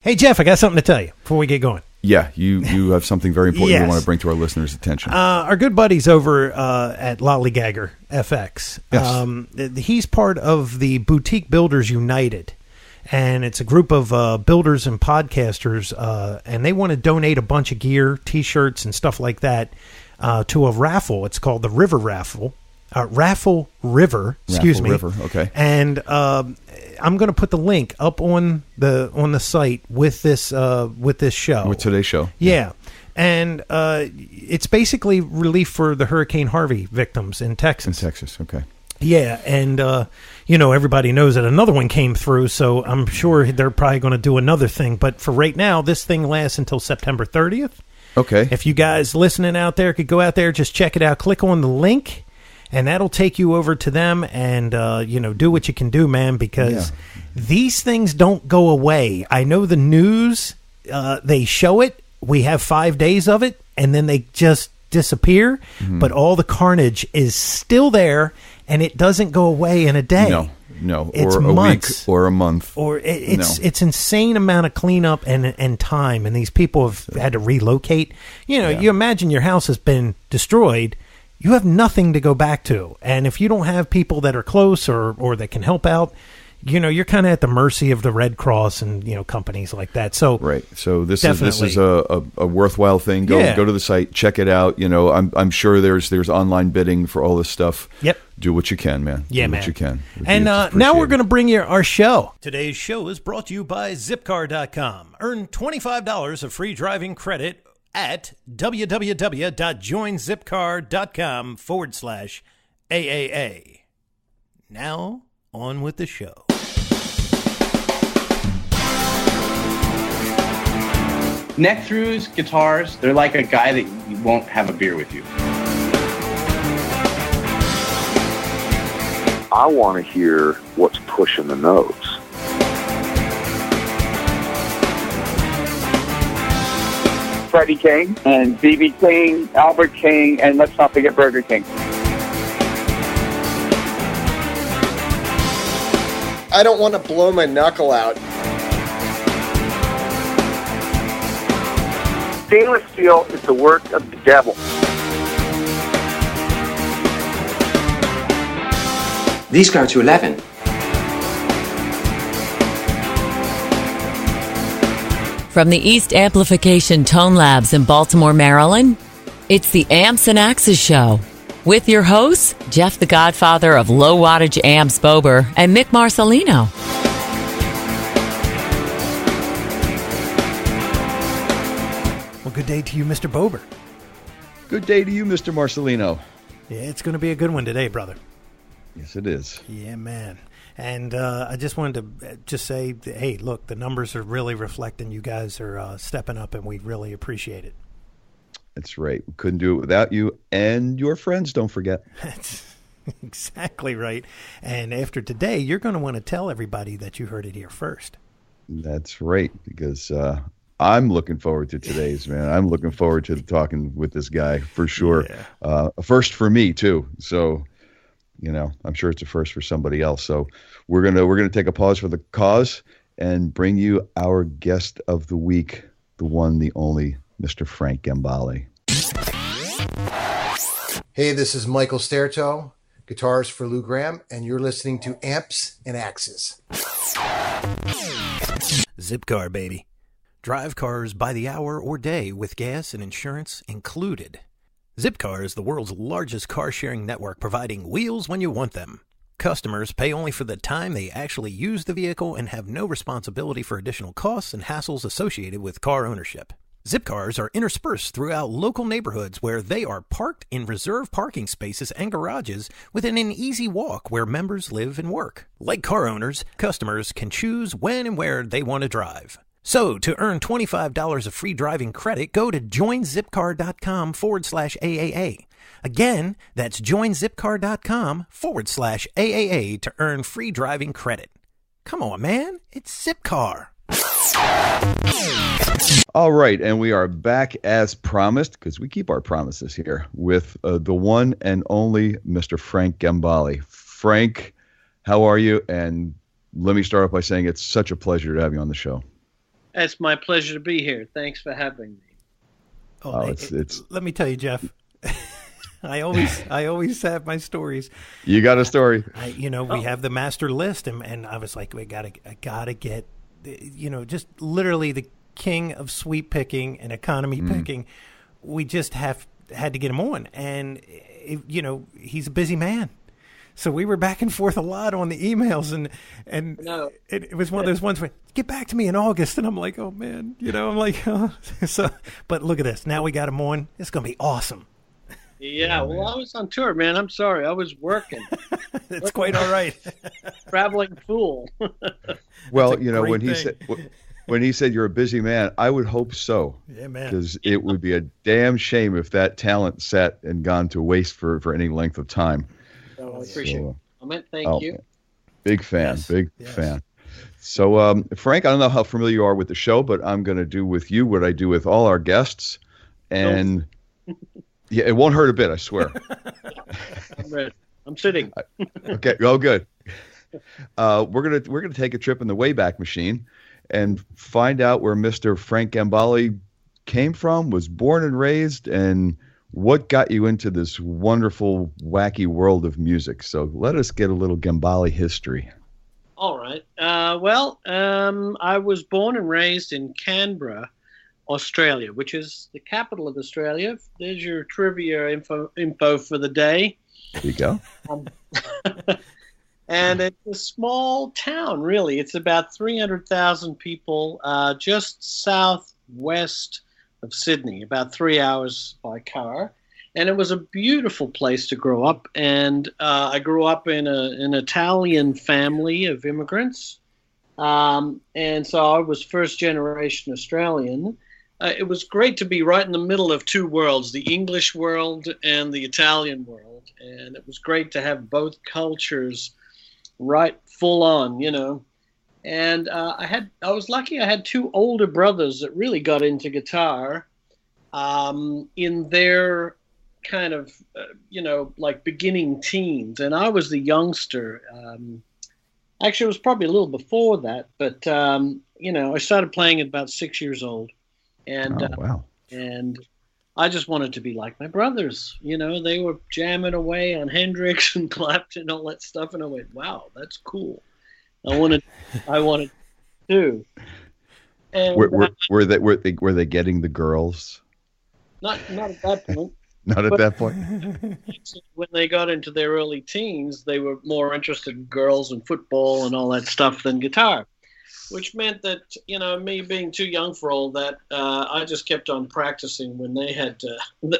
Hey, Jeff, I got something to tell you before we get going. Yeah, you have something very important Yes. you want to bring to our listeners' attention. Our good buddies over at Lollygagger FX. Yes. He's part of the Boutique Builders United, and it's a group of builders and podcasters, and they want to donate a bunch of gear, T-shirts, and stuff like that to a raffle. It's called the River Raffle. Raffle River, excuse me. River, okay. And I'm going to put the link up on the site with this show. With today's show. Yeah. And it's basically relief for the Hurricane Harvey victims in Texas. In Texas, okay. Yeah, and everybody knows that another one came through, so I'm sure they're probably going to do another thing. But for right now, this thing lasts until September 30th. Okay. If you guys listening out there could go out there, just check it out. Click on the link, and that'll take you over to them and, do what you can do, man, because these things don't go away. I know the news, they show it. We have 5 days of it, and then they just disappear. Mm-hmm. But all the carnage is still there, and it doesn't go away in a day. No. It's or months. A week or a month. Or it's insane amount of cleanup and time, and these people have had to relocate. You imagine your house has been destroyed. You have nothing to go back to. And if you don't have people that are close or that can help out, you're kind of at the mercy of the Red Cross and, companies like that. So right. So this is a worthwhile thing. Go to the site, check it out. I'm sure there's online bidding for all this stuff. Yep. Do what you can, man. Yeah, Do man. what you can. And now we're going to bring you our show. Today's show is brought to you by Zipcar.com. Earn $25 of free driving credit at www.joinzipcar.com/AAA. Now, on with the show. Neck-throughs, guitars, they're like a guy that you won't have a beer with you. I want to hear what's pushing the notes. Freddie King and B.B. King, Albert King, and let's not forget Burger King. I don't want to blow my knuckle out. Stainless steel is the work of the devil. These go to 11. From the East Amplification Tone Labs in Baltimore, Maryland, it's the Amps and Axes Show. With your hosts, Jeff the Godfather of Low Wattage Amps Bober and Mick Marcelino. Well, good day to you, Mr. Bober. Good day to you, Mr. Marcelino. Yeah, it's going to be a good one today, brother. Yes, it is. Yeah, man. And I just wanted to just say, hey, look, the numbers are really reflecting you guys are stepping up, and we really appreciate it. That's right. We couldn't do it without you and your friends, don't forget. That's exactly right. And after today, you're going to want to tell everybody that you heard it here first. That's right, because I'm looking forward to today's, man. I'm looking forward to talking with this guy for sure. Yeah. A first for me, too. So, I'm sure it's a first for somebody else. So we're gonna take a pause for the cause and bring you our guest of the week, the one, the only, Mr. Frank Gambale. Hey, this is Michael Sterto, guitarist for Lou Gramm, and you're listening to Amps and Axes. Zipcar, baby. Drive cars by the hour or day with gas and insurance included. Zipcar is the world's largest car-sharing network, providing wheels when you want them. Customers pay only for the time they actually use the vehicle and have no responsibility for additional costs and hassles associated with car ownership. Zipcars are interspersed throughout local neighborhoods where they are parked in reserved parking spaces and garages within an easy walk where members live and work. Like car owners, customers can choose when and where they want to drive. So, to earn $25 of free driving credit, go to joinzipcar.com/AAA. Again, that's joinzipcar.com/AAA to earn free driving credit. Come on, man. It's Zipcar. All right, and we are back as promised, because we keep our promises here, with the one and only Mr. Frank Gambale. Frank, how are you? And let me start off by saying it's such a pleasure to have you on the show. It's my pleasure to be here. Thanks for having me. It's let me tell you, Jeff. I always have my stories. You got a story. We have the master list, and I was like, I gotta get, just literally the king of sweep picking and economy picking. We just had to get him on, and he's a busy man. So we were back and forth a lot on the emails, and it was one of those ones where, get back to me in August, and I'm like, oh man, I'm like, oh. So, but look at this, now we got him on. It's gonna be awesome. Yeah, well, I was on tour, man. I'm sorry, I was working. It's quite all right. Traveling fool. Well, when he said you're a busy man, I would hope so. Yeah, man. Because it would be a damn shame if that talent sat and gone to waste for any length of time. I appreciate it. Thank you. Big fan, fan. So, Frank, I don't know how familiar you are with the show, but I'm going to do with you what I do with all our guests. And yeah, it won't hurt a bit, I swear. I'm ready. I'm sitting. Okay. Oh, good. We're gonna take a trip in the Wayback Machine and find out where Mr. Frank Gambale came from, was born and raised, and what got you into this wonderful, wacky world of music. So let us get a little Gambale history. All right. I was born and raised in Canberra, Australia, which is the capital of Australia. There's your trivia info for the day. There you go. And it's a small town, really. It's about 300,000 people, just southwest of Sydney, about 3 hours by car. And it was a beautiful place to grow up. And I grew up in an Italian family of immigrants. And so I was first generation Australian. It was great to be right in the middle of two worlds, the English world and the Italian world. And it was great to have both cultures right full on, And I was lucky. I had two older brothers that really got into guitar in their kind of, like beginning teens. And I was the youngster. Actually, it was probably a little before that. But, I started playing at about 6 years old. And, wow. And I just wanted to be like my brothers. They were jamming away on Hendrix and Clapton and all that stuff. And I went, wow, that's cool. I wanted to. And were they getting the girls? Not at that point. Not at that point. When they got into their early teens, they were more interested in girls and football and all that stuff than guitar, which meant that, me being too young for all that, I just kept on practicing when they had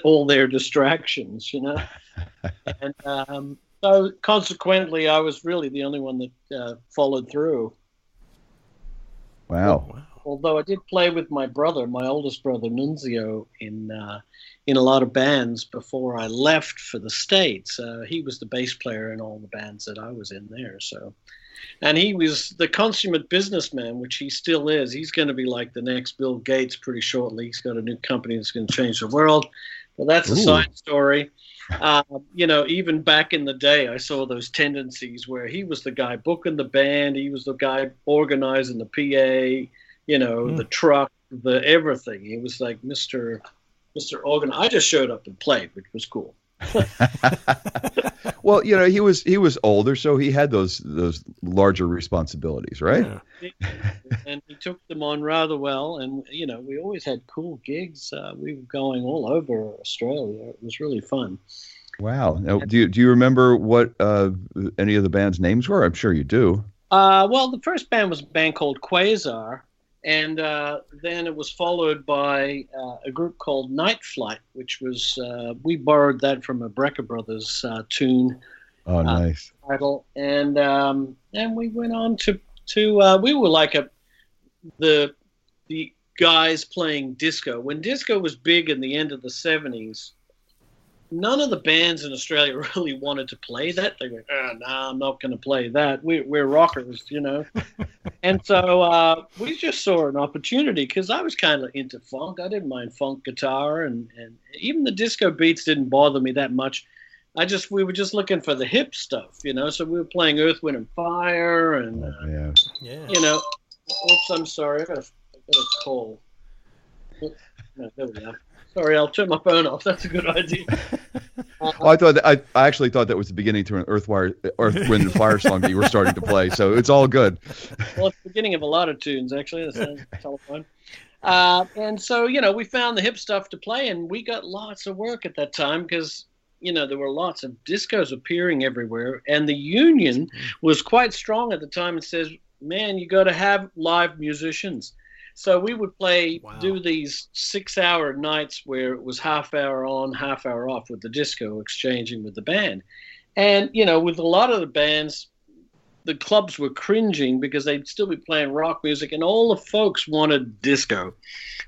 all their distractions, And so consequently, I was really the only one that followed through. Wow. Although I did play with my brother, my oldest brother, Nunzio, in a lot of bands before I left for the States. He was the bass player in all the bands that I was in there. So, and he was the consummate businessman, which he still is. He's going to be like the next Bill Gates pretty shortly. He's got a new company that's going to change the world. But that's a side story. Even back in the day, I saw those tendencies where he was the guy booking the band. He was the guy organizing the PA, the truck, the everything. He was like Mr. Organ. I just showed up and played, which was cool. Well, he was older, so he had those larger responsibilities, right? Yeah. And he took them on rather well. And we always had cool gigs. We were going all over Australia. It was really fun. Wow. Now, do you remember what any of the band's names were? I'm sure you do. Well, the first band was a band called Quasar. And then it was followed by a group called Night Flight, which was, we borrowed that from a Brecker Brothers tune. Oh, nice. Title. And we went on to we were like the guys playing disco. When disco was big in the end of the 70s, none of the bands in Australia really wanted to play that. They went, no, I'm not going to play that. We're rockers, And so we just saw an opportunity because I was kind of into funk. I didn't mind funk guitar, and even the disco beats didn't bother me that much. We were just looking for the hip stuff, So we were playing Earth, Wind, and Fire, and oops, I'm sorry, I got a what it's called. No, there we go. Sorry, I'll turn my phone off. That's a good idea. I thought I actually thought that was the beginning to an Earth, Wind and Fire song that you were starting to play. So it's all good. Well, it's the beginning of a lot of tunes, actually. That's the telephone. And so, we found the hip stuff to play, and we got lots of work at that time because, there were lots of discos appearing everywhere. And the union was quite strong at the time and says, man, you got to have live musicians. So we would do these 6-hour nights where it was half hour on, half hour off with the disco, exchanging with the band. And, with a lot of the bands, the clubs were cringing because they'd still be playing rock music, and all the folks wanted disco.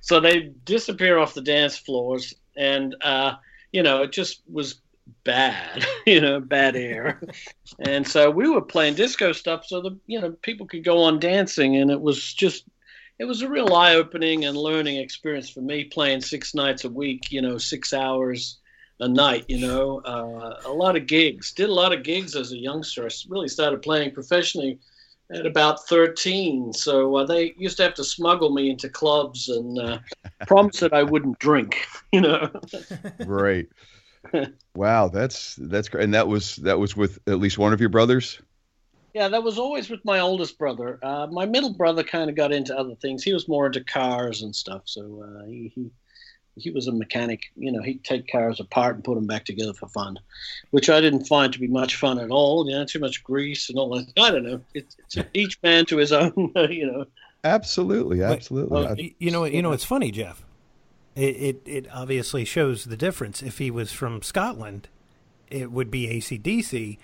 So they'd disappear off the dance floors, and, it just was bad, bad air. And so we were playing disco stuff so that, people could go on dancing, and it was a real eye-opening and learning experience for me playing 6 nights a week, 6 hours a night, a lot of gigs. Did a lot of gigs as a youngster. I really started playing professionally at about 13. So they used to have to smuggle me into clubs and promise that I wouldn't drink, Right. Wow, that's great. And that was with at least one of your brothers? Yeah, that was always with my oldest brother. My middle brother kind of got into other things. He was more into cars and stuff. So he was a mechanic. He'd take cars apart and put them back together for fun, which I didn't find to be much fun at all. Too much grease and all that. I don't know. It's each man to his own. Absolutely. It's funny, Jeff. It obviously shows the difference. If he was from Scotland, it would be AC/DC.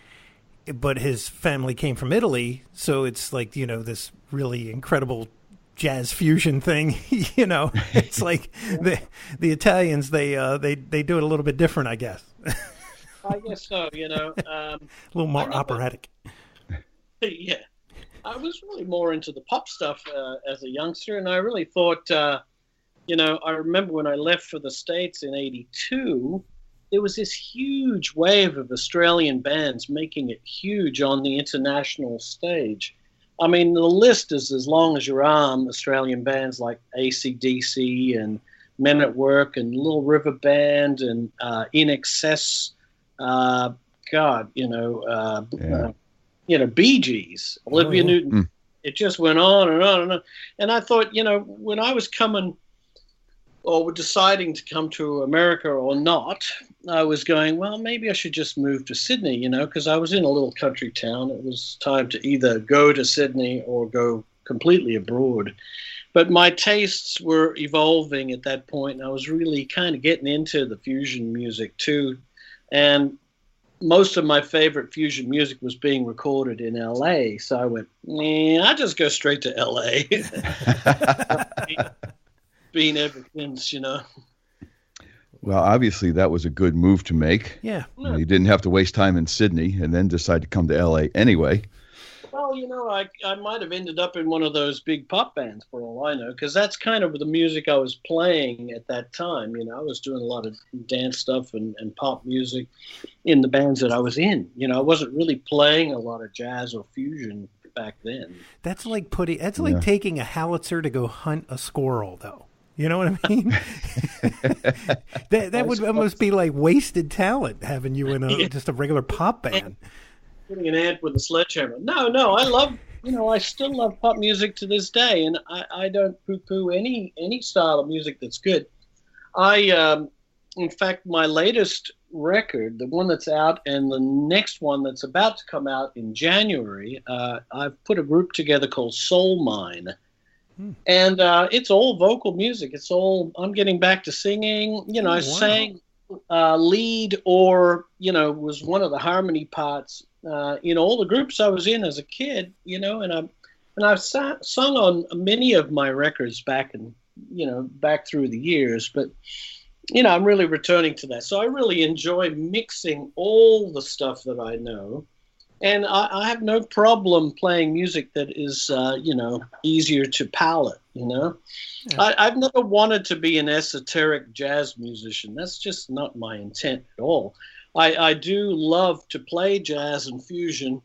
But his family came from Italy, so it's like, this really incredible jazz fusion thing. It's like the Italians, they do it a little bit different, I guess. I guess so, a little more operatic. Yeah. I was really more into the pop stuff as a youngster, and I really thought, I remember when I left for the States in 82, there was this huge wave of Australian bands making it huge on the international stage. I mean, the list is as long as your arm. Australian bands like AC/DC and Men at Work and Little River Band and In Excess. Bee Gees, Olivia Newton. It just went on and on and on. And I thought, when I was coming or deciding to come to America or not, I was going, well, maybe I should just move to Sydney, because I was in a little country town. It was time to either go to Sydney or go completely abroad. But my tastes were evolving at that point, and I was really kind of getting into the fusion music too. And most of my favorite fusion music was being recorded in LA. So I went, I'll just go straight to LA. Been ever since, Well, obviously that was a good move to make. Yeah. You didn't have to waste time in Sydney and then decide to come to LA anyway. Well, I might have ended up in one of those big pop bands for all I know, because that's kind of the music I was playing at that time. I was doing a lot of dance stuff and pop music in the bands that I was in. I wasn't really playing a lot of jazz or fusion back then. That's like taking a howitzer to go hunt a squirrel, though. You know what I mean? that would almost be like wasted talent, having you in just a regular pop band. Putting an ant with a sledgehammer. No, I love, I still love pop music to this day, and I don't poo-poo any style of music that's good. In fact, my latest record, the one that's out, and the next one that's about to come out in January, I've put a group together called Soul Mine. And it's all vocal music. It's all, I'm getting back to singing. I sang lead or, was one of the harmony parts in all the groups I was in as a kid, and I've sung on many of my records back through the years, but I'm really returning to that. So I really enjoy mixing all the stuff that I know. And I have no problem playing music that is, easier to palate, Yeah. I've never wanted to be an esoteric jazz musician. That's just not my intent at all. I do love to play jazz and fusion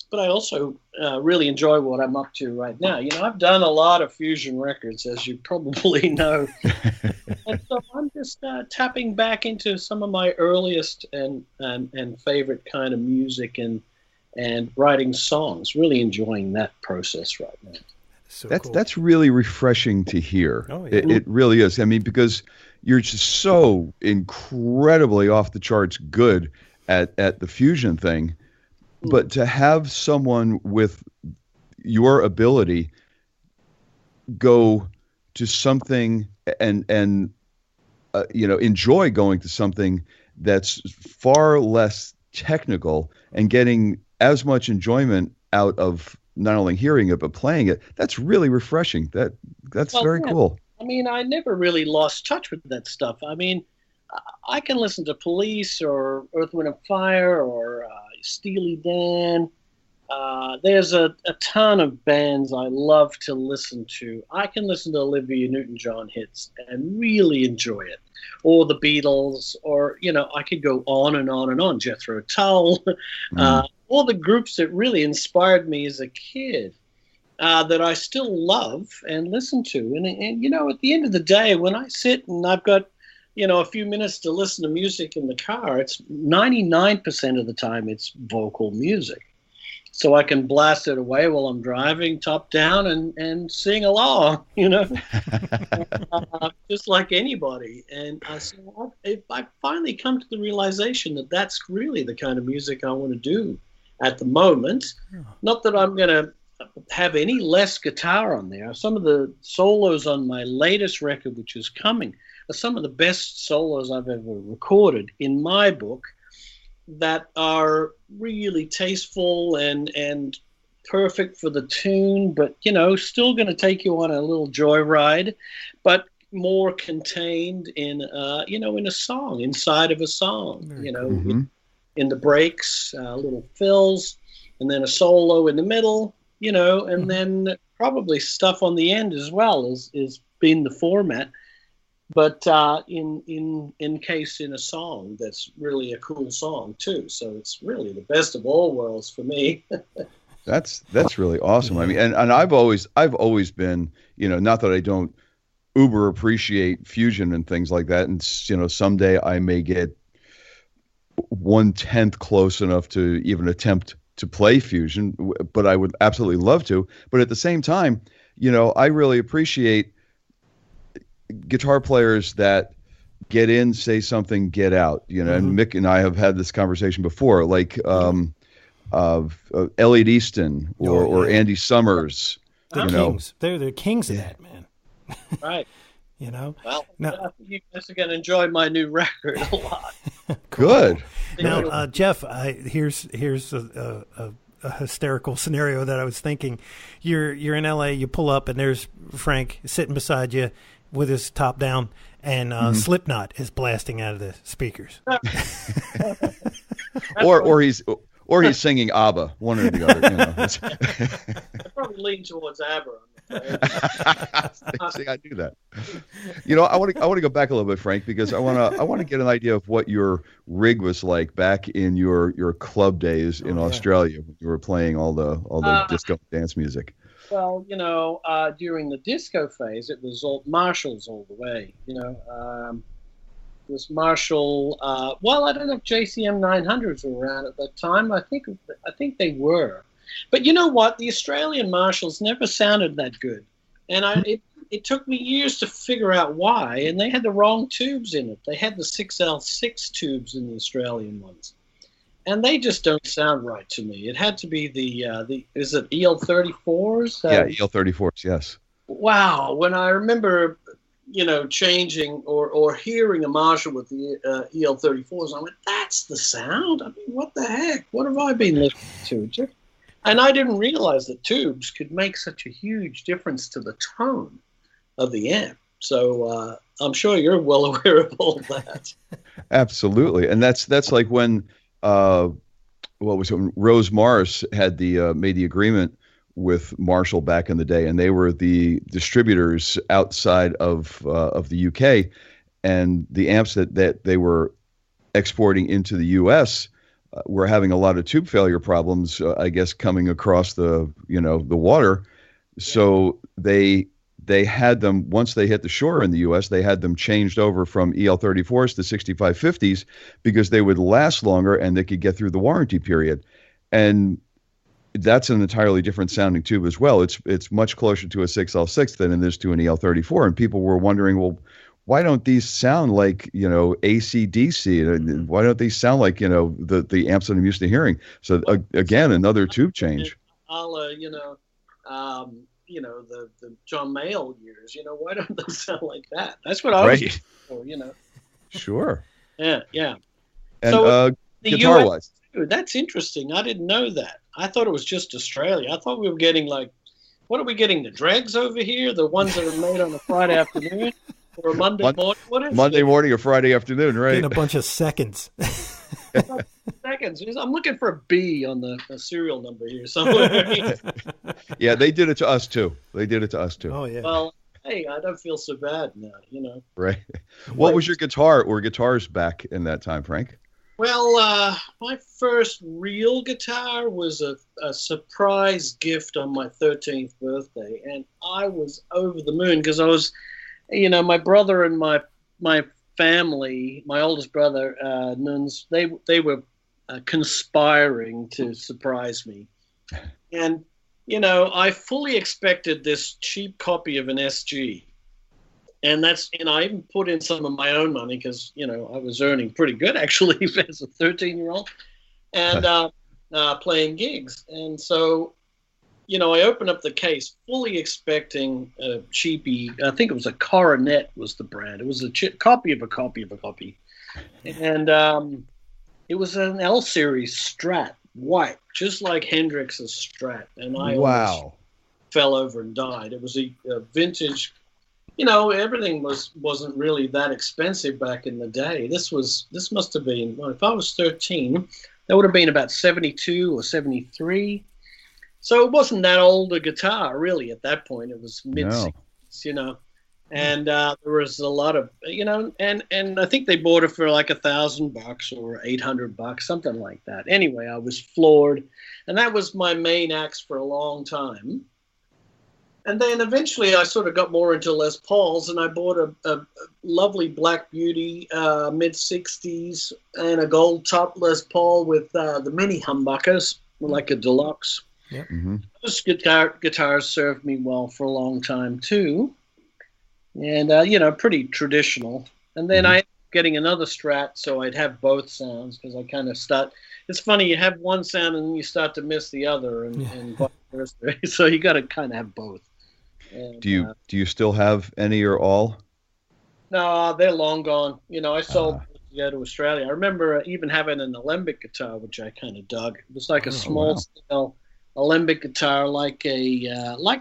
but I also really enjoy what I'm up to right now. You know, I've done a lot of fusion records, as you probably know. And so I'm just tapping back into some of my earliest and favorite kind of music and writing songs. Really enjoying that process right now. So that's really refreshing to hear. Oh, yeah. It really is. I mean, because you're just so incredibly off the charts good at the fusion thing, but to have someone with your ability go to something and enjoy going to something that's far less technical and getting as much enjoyment out of not only hearing it but playing it, that's really refreshing. That's very cool. I mean, I never really lost touch with that stuff. I mean, I can listen to Police or Earth, Wind and Fire or Steely Dan. There's a ton of bands I love to listen to. I can listen to Olivia Newton-John hits and really enjoy it. Or the Beatles, or, I could go on and on and on. Jethro Tull. All the groups that really inspired me as a kid that I still love and listen to. And at the end of the day, when I sit and I've got, a few minutes to listen to music in the car, it's 99% of the time it's vocal music. So I can blast it away while I'm driving, top down, and sing along, just like anybody. And so I finally come to the realization that that's really the kind of music I want to do at the moment. Not that I'm going to have any less guitar on there. Some of the solos on my latest record, which is coming, are some of the best solos I've ever recorded in my book, that are really tasteful and perfect for the tune, but still going to take you on a little joyride, but more contained in in a song, inside of a song. In the breaks, little fills, and then a solo in the middle, and then probably stuff on the end as well is been the format. But in case in a song that's really a cool song too, so it's really the best of all worlds for me. That's really awesome. I mean, and I've always been, not that I don't uber appreciate fusion and things like that, and someday I may get 1/10 close enough to even attempt to play fusion, but I would absolutely love to. But at the same time, I really appreciate guitar players that get in, say something, get out. And Mick and I have had this conversation before, like Elliot Easton or Andy Summers. They're kings. They're the kings of that, man. Right. Well, you guys are going to enjoy my new record a lot. Good. Now, Jeff, here's a hysterical scenario that I was thinking. You're in LA, you pull up, and there's Frank sitting beside you with his top down, and Slipknot is blasting out of the speakers. or he's singing ABBA, one or the other. I probably lean towards ABBA. See, I do that. I want to go back a little bit, Frank, because I want to get an idea of what your rig was like back in your club days in Australia when you were playing all the disco dance music. Well, during the disco phase, it was all Marshalls all the way. It was Marshall. Well, I don't know if JCM 900s were around at that time. I think they were. But you know what? The Australian Marshalls never sounded that good. And it took me years to figure out why. And they had the wrong tubes in it. They had the 6L6 tubes in the Australian ones. And they just don't sound right to me. It had to be the is it EL34s? Yeah, EL34s, yes. Wow. When I remember, changing or hearing a Marshall with the EL34s, I went, that's the sound? I mean, what the heck? What have I been listening to? And I didn't realize that tubes could make such a huge difference to the tone of the amp. So I'm sure you're well aware of all that. Absolutely. And that's like when when Rose Mars had made the agreement with Marshall back in the day, and they were the distributors outside of the UK, and the amps that they were exporting into the US were having a lot of tube failure problems, I guess, coming across the water. So they had them, once they hit the shore in the U.S., they had them changed over from EL34s to 6550s because they would last longer and they could get through the warranty period. And that's an entirely different sounding tube as well. It's much closer to a 6L6 than it is to an EL34. And people were wondering, well, why don't these sound like, AC/DC? Why don't these sound like, the amps that I'm used to hearing? So again, another tube change. The John Mayall years, why don't they sound like that? That's what I was for, Sure. Yeah. And so guitar-wise. That's interesting. I didn't know that. I thought it was just Australia. I thought we were getting what are we getting? The dregs over here? The ones that are made on a Friday afternoon or a Monday morning? What is Monday morning or Friday afternoon, right? Getting a bunch of seconds. Seconds. I'm looking for a B on the serial number here somewhere. Yeah, they did it to us too. Oh, yeah. Well, hey, I don't feel so bad now, Right. What was your guitar or guitars back in that time, Frank? Well, my first real guitar was a surprise gift on my 13th birthday, and I was over the moon because I was, my brother and my family, my oldest brother, Nuns, they were conspiring to surprise me. And, I fully expected this cheap copy of an SG. And I even put in some of my own money because, I was earning pretty good, actually, as a 13-year-old, and playing gigs. And so, I opened up the case fully expecting a cheapy, I think it was a Coronet was the brand. It was a copy of a copy of a copy. And it was an L-Series Strat, white, just like Hendrix's Strat. And I almost fell over and died. It was a vintage. Everything wasn't really that expensive back in the day. This must have been, well, if I was 13, that would have been about 72 or 73. So it wasn't that old a guitar, really, at that point. It was mid-60s, And there was a lot of, and I think they bought it for like $1,000 or $800, something like that. Anyway, I was floored. And that was my main axe for a long time. And then eventually I sort of got more into Les Pauls, and I bought a lovely Black Beauty mid-60s and a gold top Les Paul with the mini humbuckers, like a deluxe. Yeah. Mm-hmm. Those guitars served me well for a long time too, and pretty traditional. And then I ended up getting another Strat, so I'd have both sounds because I kind of start. It's funny, you have one sound and you start to miss the other, and vice versa. So you got to kind of have both. And, do you still have any or all? No, they're long gone. I sold to go to Australia. I remember even having an alembic guitar, which I kind of dug. It was like a small scale alembic guitar, like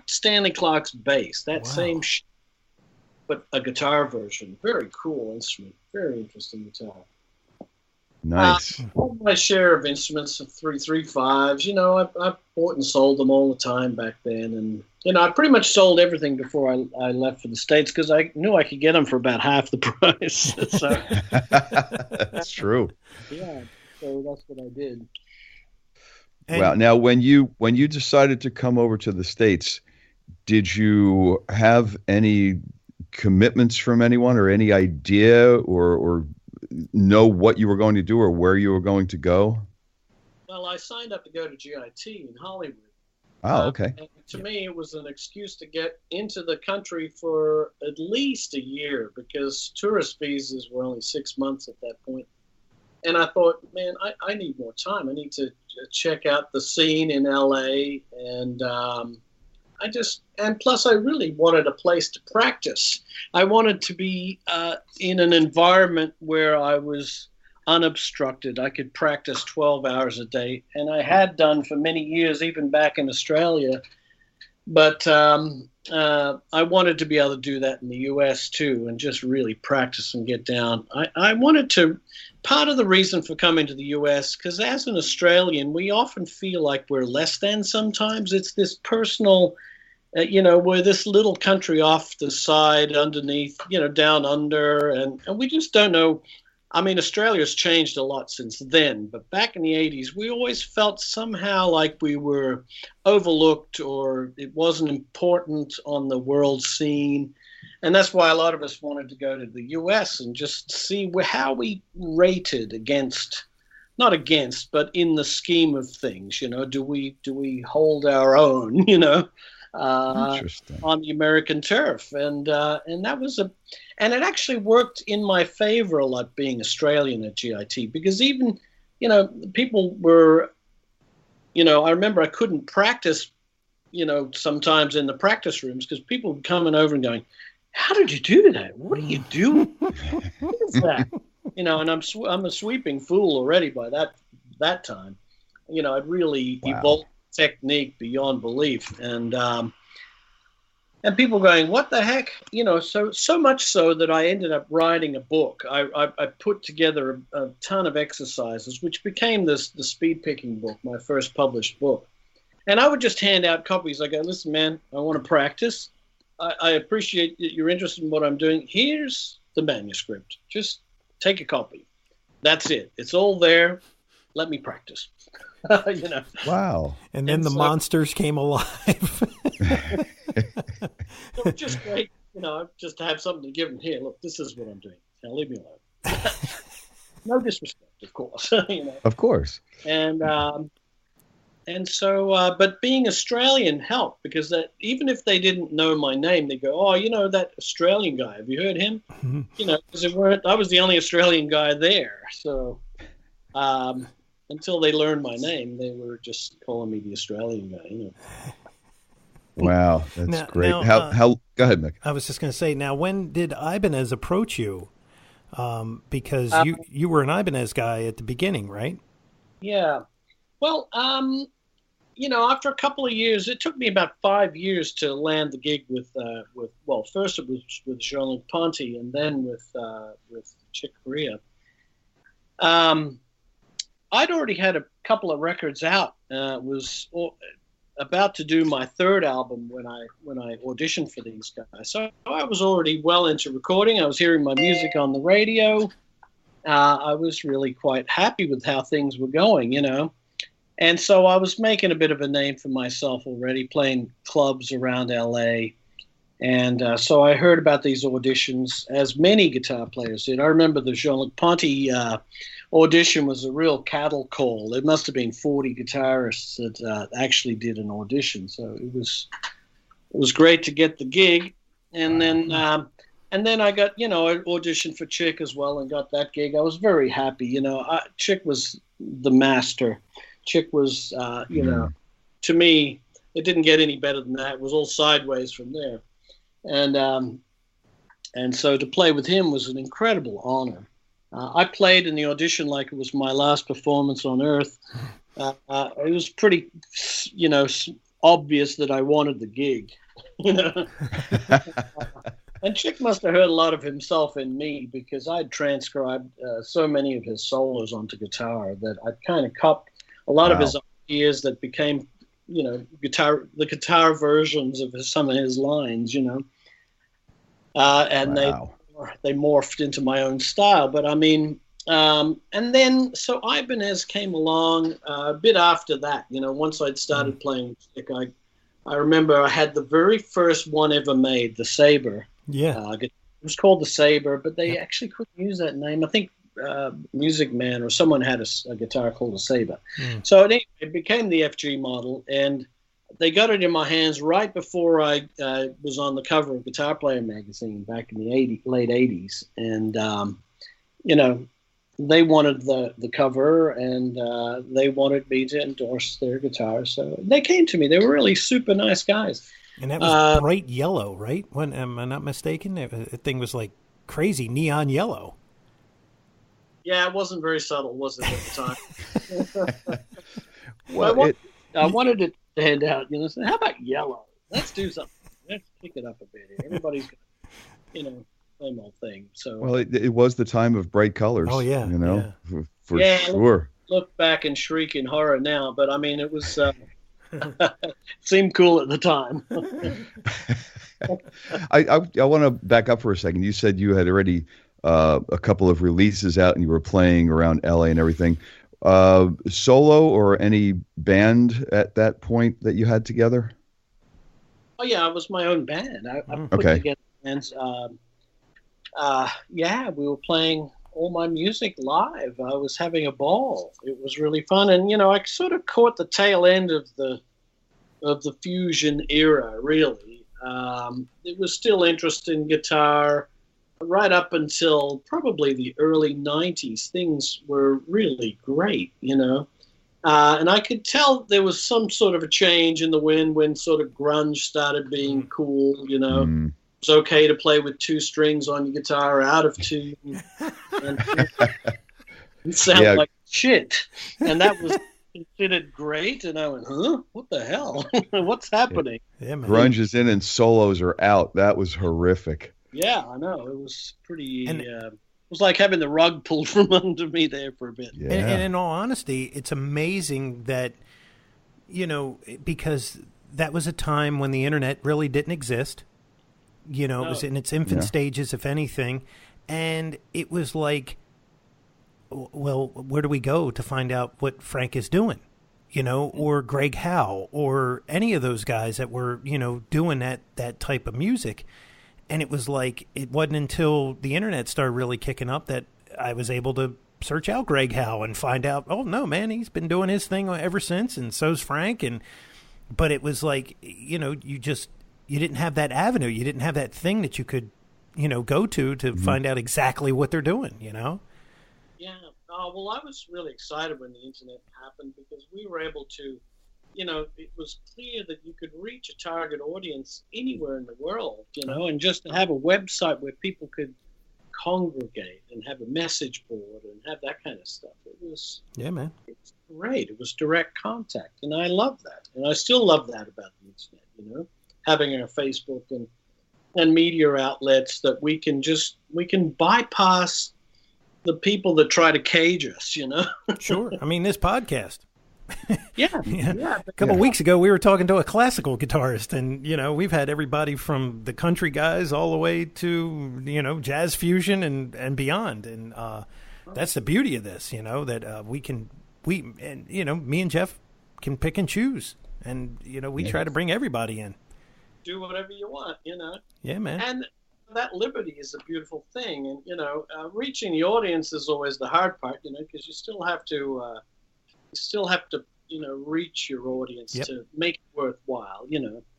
Stanley Clark's bass. That same, but a guitar version. Very cool instrument. Very interesting guitar. Nice. My share of instruments, 335s. I bought and sold them all the time back then, and I pretty much sold everything before I left for the States because I knew I could get them for about half the price. So, that's true. Yeah, so that's what I did. Well, now when you decided to come over to the States, did you have any commitments from anyone or any idea or know what you were going to do or where you were going to go? Well, I signed up to go to GIT in Hollywood. Oh, okay. And to me, it was an excuse to get into the country for at least a year because tourist visas were only 6 months at that point. And I thought, man, I need more time. I need to check out the scene in LA. And plus I really wanted a place to practice. I wanted to be in an environment where I was unobstructed. I could practice 12 hours a day, and I had done for many years, even back in Australia. But I wanted to be able to do that in the U.S. too, and just really practice and get down. I wanted to. Part of the reason for coming to the U.S., because as an Australian, we often feel like we're less than sometimes. It's this personal, we're this little country off the side underneath, down under, and we just don't know I mean, Australia's changed a lot since then, but back in the 80s, we always felt somehow like we were overlooked or it wasn't important on the world scene. And that's why a lot of us wanted to go to the US and just see how we rated against, not against, but in the scheme of things. You know, do we hold our own, you know, on the American turf? And that was and it actually worked in my favor a lot being Australian at GIT, because even, you know, people were, you know, I remember I couldn't practice, you know, sometimes in the practice rooms because people were coming over and going, "How did you do that? What are you doing? What is that?" You know, and I'm a sweeping fool already by that time. You know, I'd really evolved technique beyond belief, and people going, "What the heck?" You know, so much so that I ended up writing a book. I put together a ton of exercises, which became the speed picking book, my first published book. And I would just hand out copies. I go, "Listen, man, I want to practice. I appreciate that you're interested in what I'm doing. Here's the manuscript. Just take a copy. That's it. It's all there. Let me practice." You know. Wow. And then the monsters came alive. It was just great, you know, just to have something to give them. Here, look, this is what I'm doing. Now leave me alone. No disrespect, of course. You know. Of course. And so, but being Australian helped, because even if they didn't know my name, they go, "Oh, you know that Australian guy? Have you heard him?" Mm-hmm. You know, because I was the only Australian guy there. So until they learned my name, they were just calling me the Australian guy. You know. Wow, that's great. How? Go ahead, Mick. I was just going to say. Now, when did Ibanez approach you? Because you were an Ibanez guy at the beginning, right? Yeah. Well, you know, after a couple of years, it took me about 5 years to land the gig with first it was with Jean-Luc Ponty and then with Chick Corea. I'd already had a couple of records out. Was about to do my third album when I auditioned for these guys. So I was already well into recording. I was hearing my music on the radio. I was really quite happy with how things were going, you know. And so I was making a bit of a name for myself already, playing clubs around LA. And so I heard about these auditions, as many guitar players did. I remember the Jean-Luc Ponty audition was a real cattle call. There must have been 40 guitarists that actually did an audition. So it was great to get the gig. And then I got, you know, I auditioned for Chick as well and got that gig. I was very happy. You know, Chick was the master. Chick was, you know, to me, it didn't get any better than that. It was all sideways from there. And so to play with him was an incredible honor. I played in the audition like it was my last performance on Earth. It was pretty, you know, obvious that I wanted the gig, you know. And Chick must have heard a lot of himself in me, because I'd transcribed so many of his solos onto guitar that I'd kind of copped a lot of his ideas that became, you know, the guitar versions of some of his lines, you know. And they morphed into my own style. But I mean, and then so Ibanez came along a bit after that. You know, once I'd started playing Chick, I remember I had the very first one ever made, the Sabre. Yeah. It was called the Sabre, but they actually couldn't use that name. I think Music Man or someone had a guitar called a Sabre. So anyway, it became the FG model, and they got it in my hands right before I was on the cover of Guitar Player magazine back in the late 80s. And, you know, they wanted the cover, and they wanted me to endorse their guitars. So they came to me. They were really super nice guys. And that was bright yellow, right? When am I not mistaken? The thing was like crazy neon yellow. Yeah, it wasn't very subtle, was it, at the time? Well, I wanted it to hand out, you know, so how about yellow? Let's do something. Let's pick it up a bit here. Everybody's got, you know, same old thing. So, well, it was the time of bright colors. Oh, yeah. You know, for sure. Look back and shriek in horror now, but I mean, it was... seemed cool at the time. I want to back up for a second. You said you had already a couple of releases out, and you were playing around LA and everything. Solo or any band at that point that you had together? Oh yeah, it was my own band. I put Okay. together bands. Yeah, we were playing all my music live. I was having a ball. It was really fun, and I sort of caught the tail end of the fusion era. Really, it was still interesting guitar. Right up until probably the early 90s, things were really great, and I could tell there was some sort of a change in the wind when sort of grunge started being cool, It's okay to play with 2 strings on your guitar out of 2 and it sounded like shit, and that was considered great, and I went, huh? What the hell? What's happening? Yeah, man. Grunge is in and solos are out. That was horrific. Yeah, I know. It was pretty. It was like having the rug pulled from under me there for a bit. Yeah. And in all honesty, it's amazing that, because that was a time when the internet really didn't exist. It was in its infant stages, if anything. And it was like, well, where do we go to find out what Frank is doing? Or Greg Howe, or any of those guys that were, doing that type of music. And it was like, it wasn't until the internet started really kicking up that I was able to search out Greg Howe and find out, oh no, man, he's been doing his thing ever since. And so's Frank. But it was like, you didn't have that avenue. You didn't have that thing that you could, go to find out exactly what they're doing, Yeah. Well, I was really excited when the internet happened because we were able to, it was clear that you could reach a target audience anywhere in the world, and just to have a website where people could congregate and have a message board and have that kind of stuff. It was, yeah, man. It was great. It was direct contact, and I love that. And I still love that about the internet, having our Facebook and media outlets that we can bypass the people that try to cage us, Sure. I mean, this podcast. Yeah. A couple of weeks ago, we were talking to a classical guitarist, and we've had everybody from the country guys all the way to jazz fusion and beyond, and that's the beauty of this, that me and Jeff can pick and choose, and we try to bring everybody in. Do whatever you want, Yeah, man. And that liberty is a beautiful thing, and reaching the audience is always the hard part, because you still have to. Reach your audience to make it worthwhile,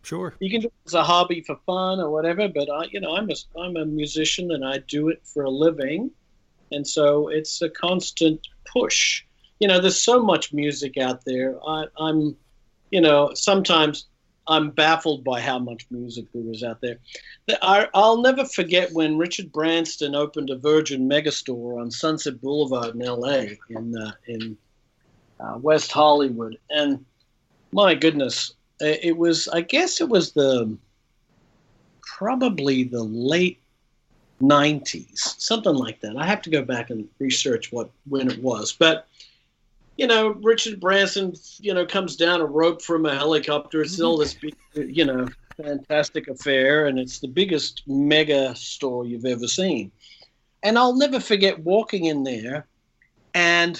Sure. You can do it as a hobby for fun or whatever, but I'm a musician and I do it for a living. And so it's a constant push. There's so much music out there. I'm sometimes I'm baffled by how much music there is out there. I'll never forget when Richard Branson opened a Virgin Megastore on Sunset Boulevard in L.A. in West Hollywood, and my goodness, it was probably the late 90s, something like that. I have to go back and research when it was, but Richard Branson, comes down a rope from a helicopter. It's still this big, fantastic affair, and it's the biggest mega store you've ever seen. And I'll never forget walking in there and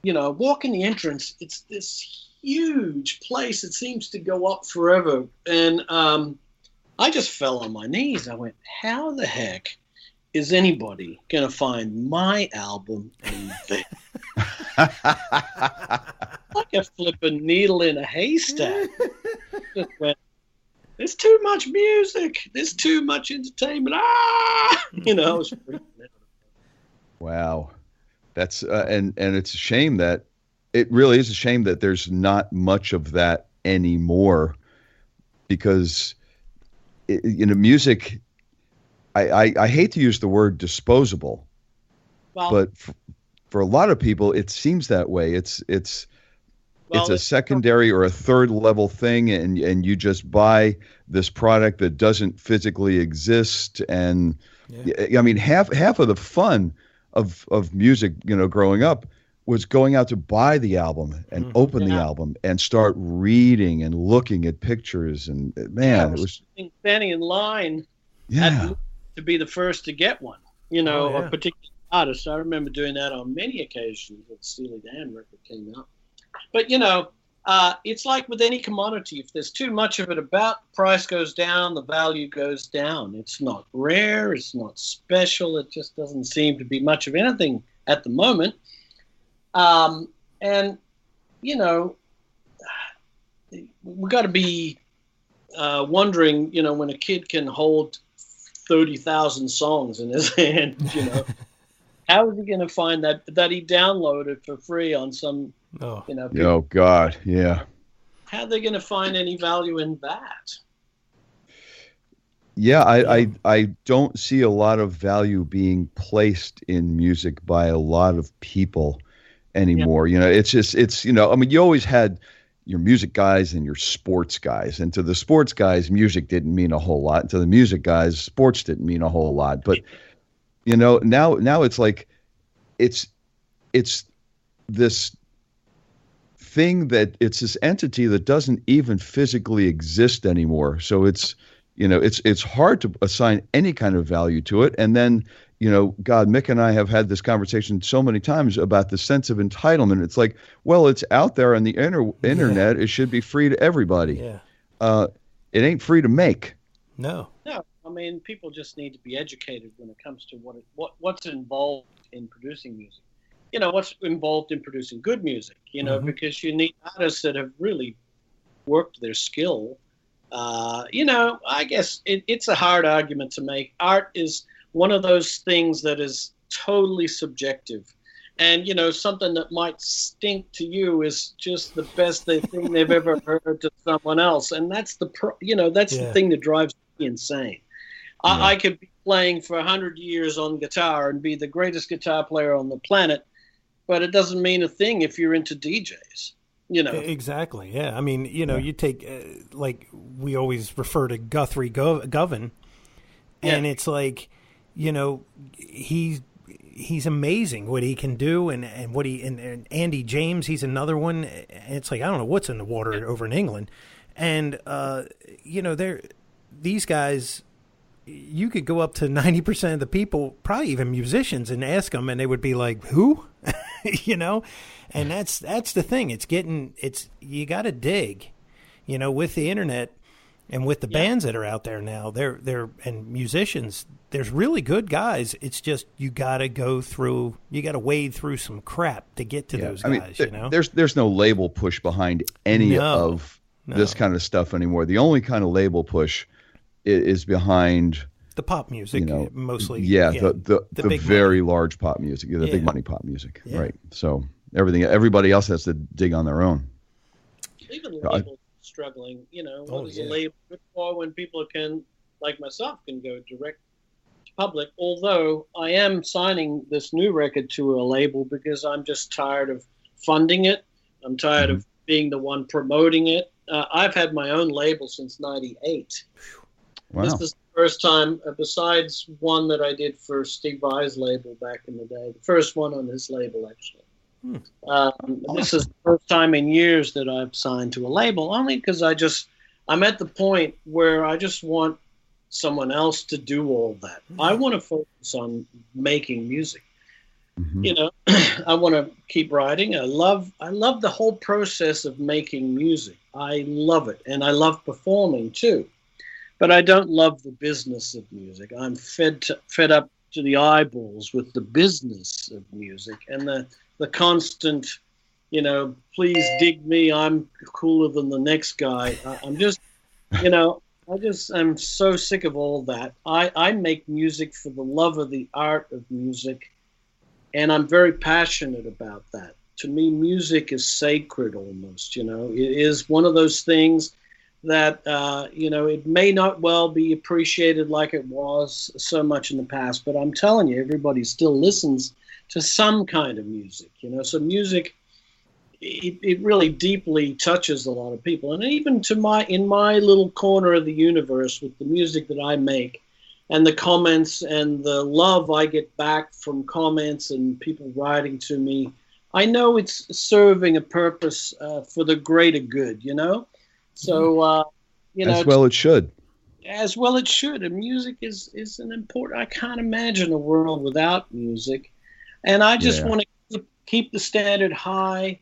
walking the entrance. It's this huge place. It seems to go up forever. And I just fell on my knees. I went, how the heck is anybody going to find my album in there? Like a flipping needle in a haystack. Just went, there's too much music. There's too much entertainment. I was freaking out. Wow. That's and it's a shame that it really is a shame that there's not much of that anymore, because music. I hate to use the word disposable, but for a lot of people, it seems that way. It's a secondary or a third level thing, and you just buy this product that doesn't physically exist. And I mean, half of the fun of music, growing up was going out to buy the album and open the album and start reading and looking at pictures. And man, it was standing in line to be the first to get one. a particular artist. I remember doing that on many occasions when Steely Dan record came out. But, it's like with any commodity. If there's too much of it about, price goes down, the value goes down. It's not rare. It's not special. It just doesn't seem to be much of anything at the moment. We've got to be wondering, when a kid can hold 30,000 songs in his hand, how is he going to find that he downloaded for free on some, Oh God, yeah. How are they going to find any value in that? Yeah, I don't see a lot of value being placed in music by a lot of people anymore. Yeah. It's you always had your music guys and your sports guys. And to the sports guys, music didn't mean a whole lot. And to the music guys, sports didn't mean a whole lot. But now it's like it's this thing that it's this entity that doesn't even physically exist anymore. So it's hard to assign any kind of value to it. And then, God, Mick and I have had this conversation so many times about the sense of entitlement. It's like, well, it's out there on the internet. Yeah. It should be free to everybody. Yeah. It ain't free to make. No. I mean, people just need to be educated when it comes to what's involved in producing music. What's involved in producing good music, because you need artists that have really worked their skill. I guess it's a hard argument to make. Art is one of those things that is totally subjective. And, something that might stink to you is just the best thing they've ever heard to someone else. And that's the thing that drives me insane. Yeah. I could be playing for 100 years on guitar and be the greatest guitar player on the planet, but it doesn't mean a thing if you're into DJs. Exactly. Yeah. I mean, you take like we always refer to Guthrie Govan, and it's like, he's amazing what he can do, and what and Andy James, he's another one. And it's like, I don't know what's in the water over in England, and these guys. You could go up to 90% of the people, probably even musicians, and ask them, and they would be like, "Who?" And that's the thing. You got to dig, with the internet and with the bands that are out there now. And musicians. There's really good guys. It's just you got to wade through some crap to get to those guys. There's no label push behind any of this kind of stuff anymore. The only kind of label push is behind the pop music, mostly. The very large pop music, the big money pop music, right? So everybody else has to dig on their own. Even labels struggling, what is a label good for when people can, like myself, can go direct to public? Although I am signing this new record to a label because I'm just tired of funding it. I'm tired of being the one promoting it. I've had my own label since '98. Wow. This is the first time, besides one that I did for Steve Vai's label back in the day, the first one on his label, actually. This is the first time in years that I've signed to a label, only because I'm at the point where I just want someone else to do all that. I want to focus on making music. I want to keep writing. I love the whole process of making music. I love it, and I love performing too. But I don't love the business of music. I'm fed up to the eyeballs with the business of music and the constant, please dig me. I'm cooler than the next guy. I'm just, I'm so sick of all that. I make music for the love of the art of music, and I'm very passionate about that. To me, music is sacred almost. It is one of those things that, it may not well be appreciated like it was so much in the past, but I'm telling you, everybody still listens to some kind of music, so music, it really deeply touches a lot of people. And even in my little corner of the universe with the music that I make and the comments and the love I get back from comments and people writing to me, I know it's serving a purpose for the greater good, So, as well it should. as well it should. And music is an important. I can't imagine a world without music, and I just want to keep the standard high,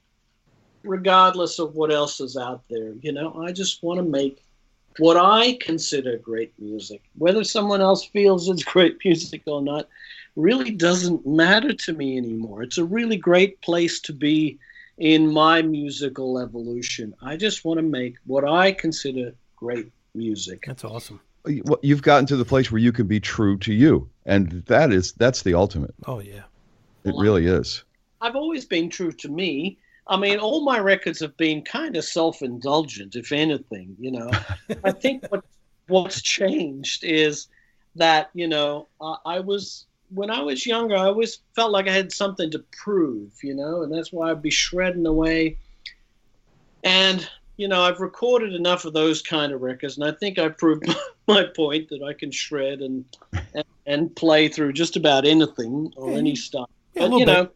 regardless of what else is out there. I just want to make what I consider great music. Whether someone else feels it's great music or not really doesn't matter to me anymore. It's a really great place to be in my musical evolution. I just want to make what I consider great music. That's awesome. You've gotten to the place where you can be true to you, and that's the ultimate. Oh yeah, it really is. I've always been true to me. I mean, all my records have been kind of self-indulgent, if anything. I think what's changed is that when I was younger, I always felt like I had something to prove, and that's why I'd be shredding away. And, I've recorded enough of those kind of records, and I think I proved my point that I can shred and play through just about anything or any style. But,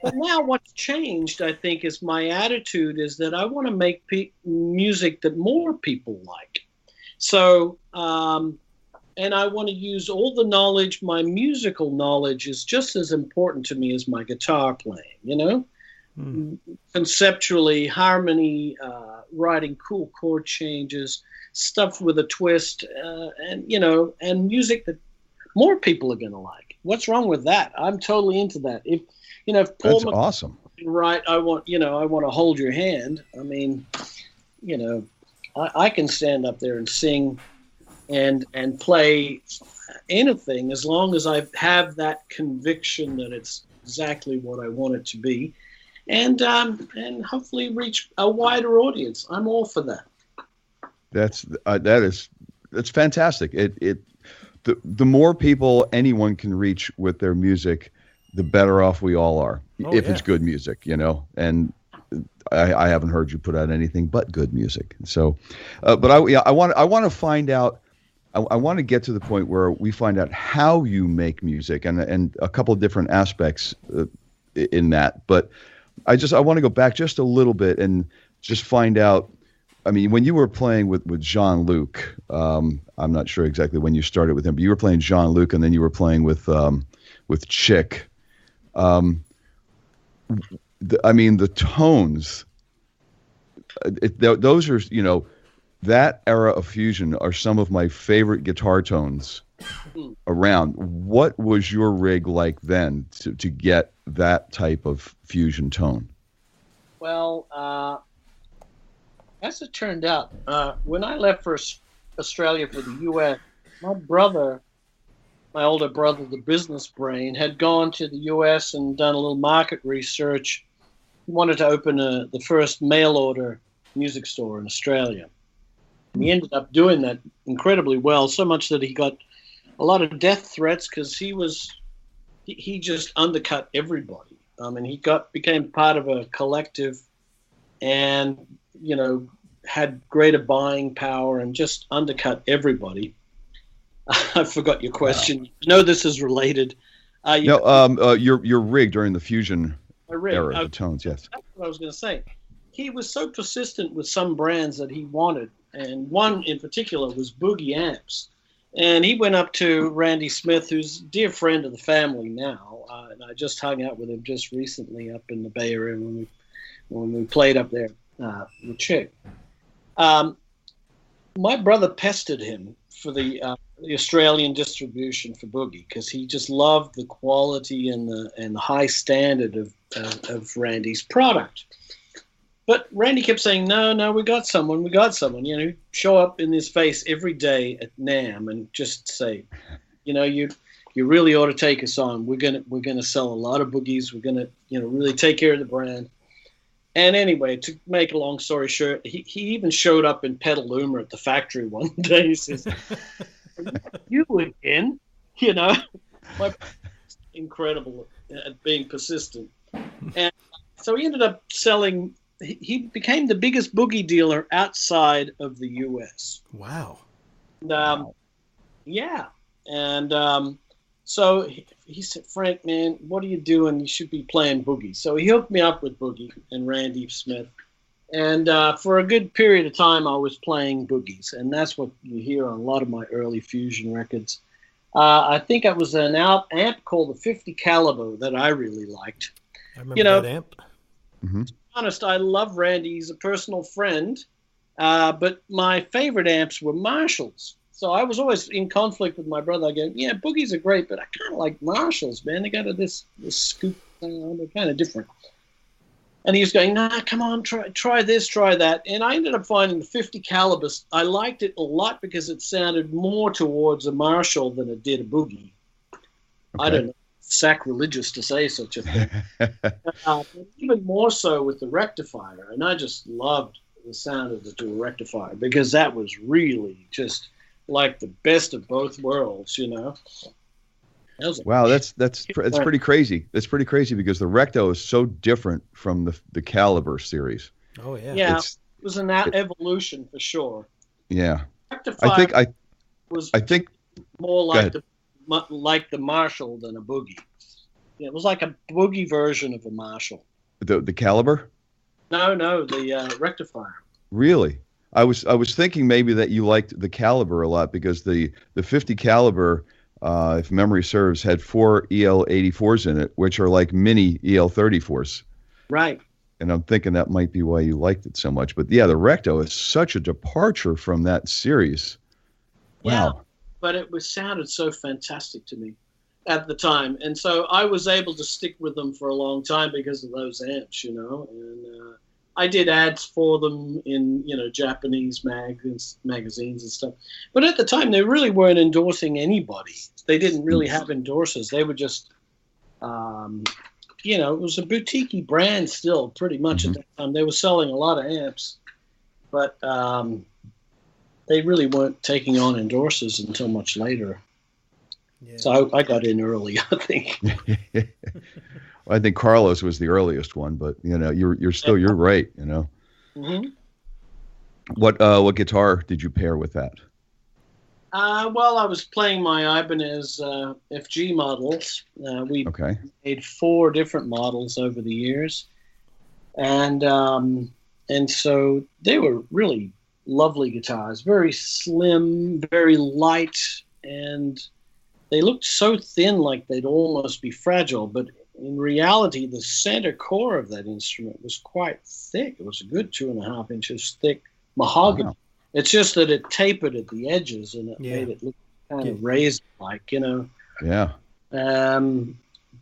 but now what's changed, I think, is my attitude is that I want to make music that more people like. So, and I want to use all the knowledge. My musical knowledge is just as important to me as my guitar playing, Conceptually, harmony, writing cool chord changes, stuff with a twist, and music that more people are going to like. What's wrong with that? I'm totally into that. If Paul That's awesome. Right, I want to hold your hand. I mean, I can stand up there and sing and play anything as long as I have that conviction that it's exactly what I want it to be, and hopefully reach a wider audience. I'm all for that. That's fantastic. The more people anyone can reach with their music, the better off we all are. If it's good music, and I haven't heard you put out anything but good music. So, but I want to find out. I want to get to the point where we find out how you make music and a couple of different aspects in that. But I want to go back just a little bit and just find out. I mean, when you were playing with Jean-Luc, I'm not sure exactly when you started with him, but you were playing Jean-Luc, and then you were playing with Chick. The tones. Those are that era of fusion are some of my favorite guitar tones around. What was your rig like then to get that type of fusion tone? Well, as it turned out, when I left for Australia for the U.S., my older brother, the business brain, had gone to the U.S. and done a little market research. He wanted to open the first mail order music store in Australia. And he ended up doing that incredibly well, so much that he got a lot of death threats because he just undercut everybody. I mean, he became part of a collective and, had greater buying power and just undercut everybody. I forgot your question. Wow. No, this is related. Your rig during the fusion era, the tones, yes. That's what I was going to say. He was so persistent with some brands that he wanted, and one in particular was Boogie amps. And he went up to Randy Smith, who's a dear friend of the family now, and I just hung out with him just recently up in the Bay Area when we played up there with Chick. My brother pestered him for the Australian distribution for Boogie because he just loved the quality and the high standard of Randy's product. But Randy kept saying, no, we got someone, who'd show up in his face every day at NAMM and just say, you really ought to take us on. We're gonna sell a lot of Boogies. We're gonna, really take care of the brand. And anyway, to make a long story short, he even showed up in Petaluma at the factory one day. He says, "You again?" My incredible at being persistent, and so he ended up selling. He became the biggest Boogie dealer outside of the U.S. Wow. And, yeah, and so he said, "Frank, man, what are you doing? You should be playing Boogie." So he hooked me up with Boogie and Randy Smith, And for a good period of time, I was playing boogies, and that's what you hear on a lot of my early fusion records. I think it was an amp called the 50 caliber that I really liked. I remember that amp. Mm-hmm. To be honest, I love Randy. He's a personal friend, but my favorite amps were Marshalls. So I was always in conflict with my brother. I go, yeah, boogies are great, but I kind of like Marshalls, man. They got this scoop thing. They're kind of different. And he was going, nah, come on, try this, try that. And I ended up finding the 50 caliber. I liked it a lot because it sounded more towards a Marshall than it did a boogie. Okay. I don't know, sacrilegious to say such a thing. But even more so with the rectifier. And I just loved the sound of the dual rectifier because that was really just like the best of both worlds, you know. Wow, that's pretty crazy. That's pretty crazy because the Recto is so different from the Caliber series. Oh yeah, yeah, it was an evolution for sure. Yeah, Rectifier I think more like the Marshall than a boogie. Yeah, it was like a boogie version of a Marshall. The Caliber? No, the rectifier. Really? I was thinking maybe that you liked the Caliber a lot because the 50 caliber. If memory serves, had 4 EL-84s in it, which are like mini EL-34s. Right. And I'm thinking that might be why you liked it so much. But yeah, the Recto is such a departure from that series. Wow. Yeah, but it sounded so fantastic to me at the time. And so I was able to stick with them for a long time because of those amps, you know. And I did ads for them in, you know, Japanese magazines and stuff. But at the time, they really weren't endorsing anybody. They didn't really have endorsers. They were just, you know, it was a boutique-y brand still, pretty much at that time. They were selling a lot of amps, but they really weren't taking on endorsers until much later. Yeah. So I got in early, I think. I think Carlos was the earliest one, but you know, you're right. You know, what guitar did you pair with that? Well, I was playing my Ibanez FG models. We made 4 different models over the years, and so they were really lovely guitars, very slim, very light, and they looked so thin, like they'd almost be fragile, but in reality, the center core of that instrument was quite thick. It was a good 2.5 inches thick mahogany. Wow. It's just that it tapered at the edges and it made it look kind of raised-like, you know. Yeah.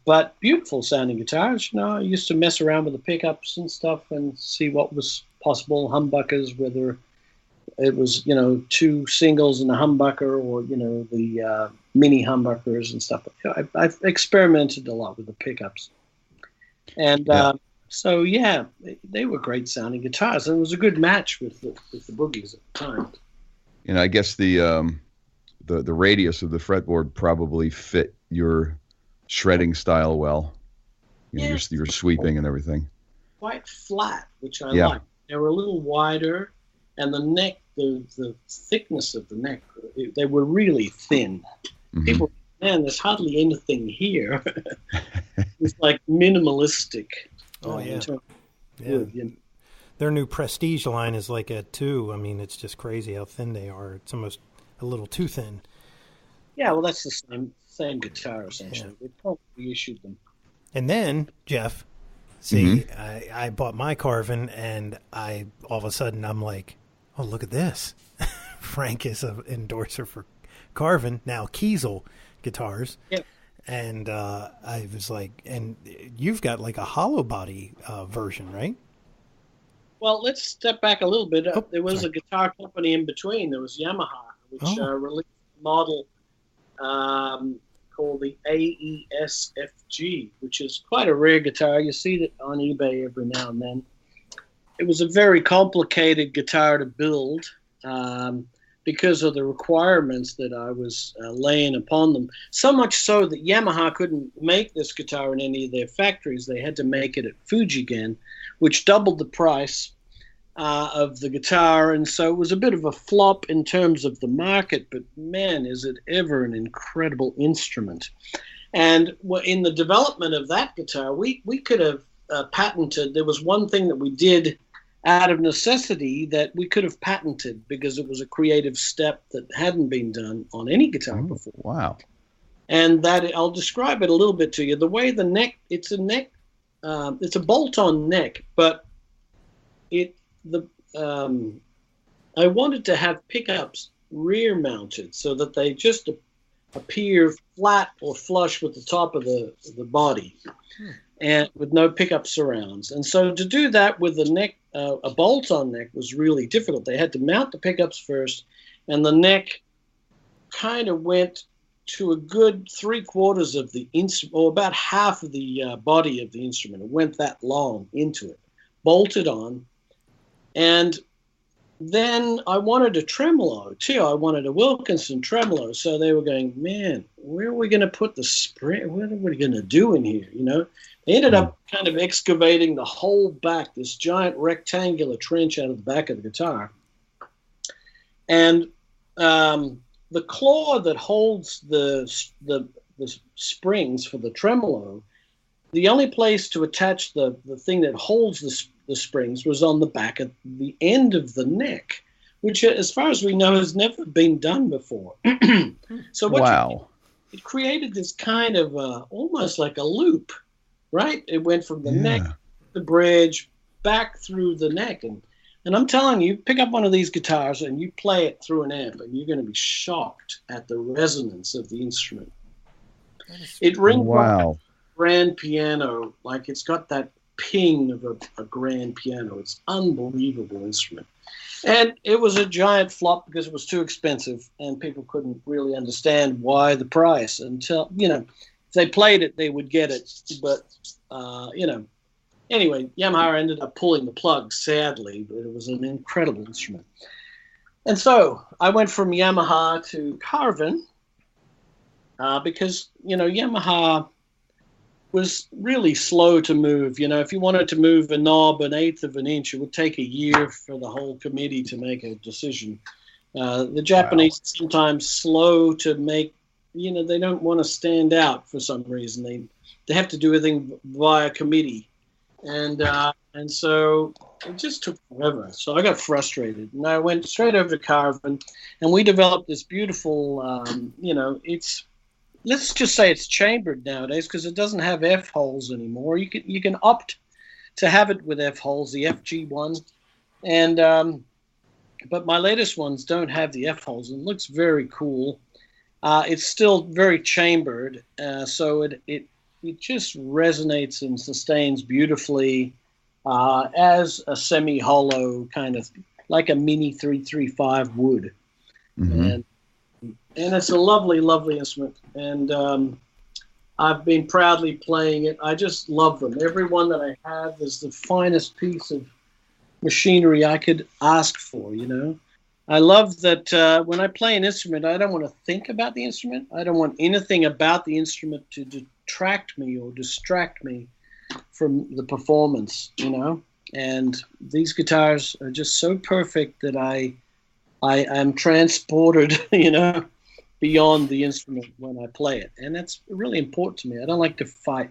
But beautiful sounding guitars. You know, I used to mess around with the pickups and stuff and see what was possible, humbuckers, whether it was, you know, 2 singles and a humbucker or, you know, the mini humbuckers and stuff. I've experimented a lot with the pickups. And so, yeah, they were great sounding guitars. And it was a good match with the boogies at the time. And I guess the radius of the fretboard probably fit your shredding style well. You know, your sweeping and everything. Quite flat, which I like. They were a little wider, and the neck, the thickness of the neck, they were really thin. Mm-hmm. People, man, there's hardly anything here. It's like minimalistic. Oh, yeah. Their new Prestige line is like a 2. I mean, it's just crazy how thin they are. It's almost a little too thin. Yeah, well, that's the same guitar, essentially. Yeah. We probably issued them. And then, Jeff, see, I bought my Carvin, and all of a sudden, I'm like, oh, look at this. Frank is an endorser for Carvin, now Kiesel guitars. Yeah. And I was like, and you've got like a hollow body version, right? Well, let's step back a little bit. There was a guitar company in between. There was Yamaha, which released a model called the AES-FG, which is quite a rare guitar. You see it on eBay every now and then. It was a very complicated guitar to build because of the requirements that I was laying upon them. So much so that Yamaha couldn't make this guitar in any of their factories. They had to make it at Fujigen, which doubled the price of the guitar. And so it was a bit of a flop in terms of the market, but man, is it ever an incredible instrument. And in the development of that guitar, we could have patented. There was one thing that we did out of necessity that we could have patented because it was a creative step that hadn't been done on any guitar before. Wow. And that, I'll describe it a little bit to you. The way the neck, it's a bolt-on neck, but I wanted to have pickups rear mounted so that they just appear flat or flush with the top of the body, and with no pickup surrounds. And so to do that with the neck, a bolt-on neck, was really difficult. They had to mount the pickups first, and the neck kind of went to a good 3/4 of the instrument, or about half of the body of the instrument. It went that long into it, bolted on. And then I wanted a tremolo too. I wanted a Wilkinson tremolo. So they were going, man, where are we going to put the spring? What are we going to do in here? You know, they ended up kind of excavating the whole back, this giant rectangular trench out of the back of the guitar. And the claw that holds the springs for the tremolo, the only place to attach the thing that holds the springs was on the back at the end of the neck, which, as far as we know, has never been done before. So it created this kind of almost like a loop, right? It went from the neck, the bridge, back through the neck. And I'm telling you, pick up one of these guitars and you play it through an amp, and you're going to be shocked at the resonance of the instrument. It rings like a grand piano, like it's got that ping of a grand piano. It's an unbelievable instrument. And it was a giant flop because it was too expensive, and people couldn't really understand why the price until, you know, if they played it, they would get it. But, you know, anyway, Yamaha ended up pulling the plug, sadly, but it was an incredible instrument. And so I went from Yamaha to Carvin because, you know, Yamaha was really slow to move. You know, if you wanted to move a knob 1/8 of an inch, it would take a year for the whole committee to make a decision. The Japanese sometimes slow to make, you know, they don't want to stand out for some reason. They have to do everything via committee. And so it just took forever. So I got frustrated, and I went straight over to Carvin, and we developed this beautiful, you know, let's just say it's chambered nowadays because it doesn't have F holes anymore. You can opt to have it with F holes, the FG1, and but my latest ones don't have the F holes, and it looks very cool. It's still very chambered, so it just resonates and sustains beautifully as a semi-hollow kind of, like a mini 335 would. Mm-hmm. And it's a lovely, lovely instrument. And I've been proudly playing it. I just love them. Every one that I have is the finest piece of machinery I could ask for, you know. I love that when I play an instrument, I don't want to think about the instrument. I don't want anything about the instrument to detract me or distract me from the performance, you know. And these guitars are just so perfect that I am transported, you know, beyond the instrument when I play it. And that's really important to me. I don't like to fight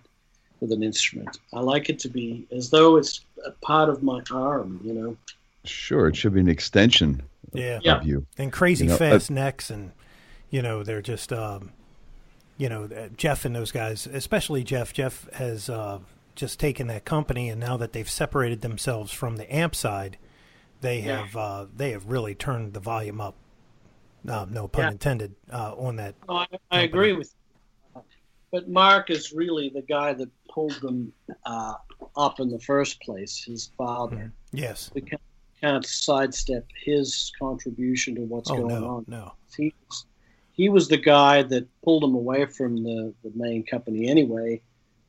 with an instrument. I like it to be as though it's a part of my arm, you know. Sure, it should be an extension of you. And crazy fast necks, and, you know, they're just, you know, Jeff and those guys, especially Jeff has just taken that company, and now that they've separated themselves from the amp side, they have really turned the volume up. No pun intended on that. No, I agree with you. But Mark is really the guy that pulled them up in the first place, his father. Yes. We can't sidestep his contribution to what's going on. No. He was the guy that pulled them away from the main company anyway,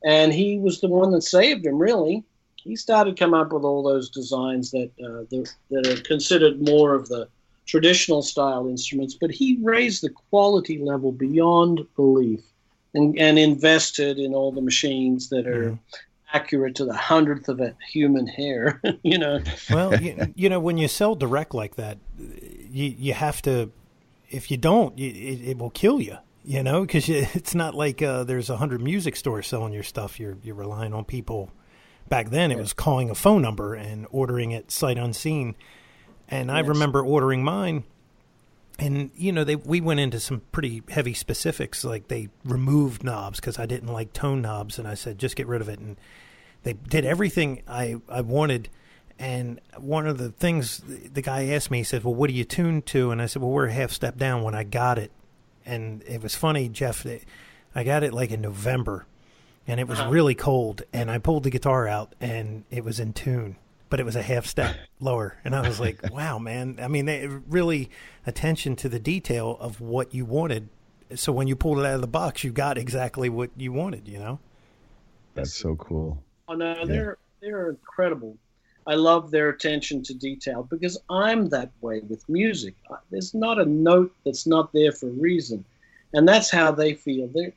and he was the one that saved him, really. He started coming up with all those designs that are considered more of the traditional style instruments, but he raised the quality level beyond belief and invested in all the machines that are accurate to the 100th of a human hair, you know. Well, you know, when you sell direct like that, you have to, if you don't, it will kill you, you know, because it's not like there's 100 music stores selling your stuff. You're relying on people Back then, it was calling a phone number and ordering it sight unseen. And I remember ordering mine, and, you know, we went into some pretty heavy specifics, like they removed knobs because I didn't like tone knobs, and I said, just get rid of it. And they did everything I wanted. And one of the things the guy asked me, he said, well, what do you tune to? And I said, well, we're a half step down when I got it. And it was funny, Jeff, I got it like in November, and it was really cold, and I pulled the guitar out, and it was in tune, but it was a half step lower. And I was like, wow, man. I mean, they really attention to the detail of what you wanted. So when you pulled it out of the box, you got exactly what you wanted, you know? That's so cool. Oh, no, they're incredible. I love their attention to detail because I'm that way with music. There's not a note that's not there for a reason, and that's how they feel. They're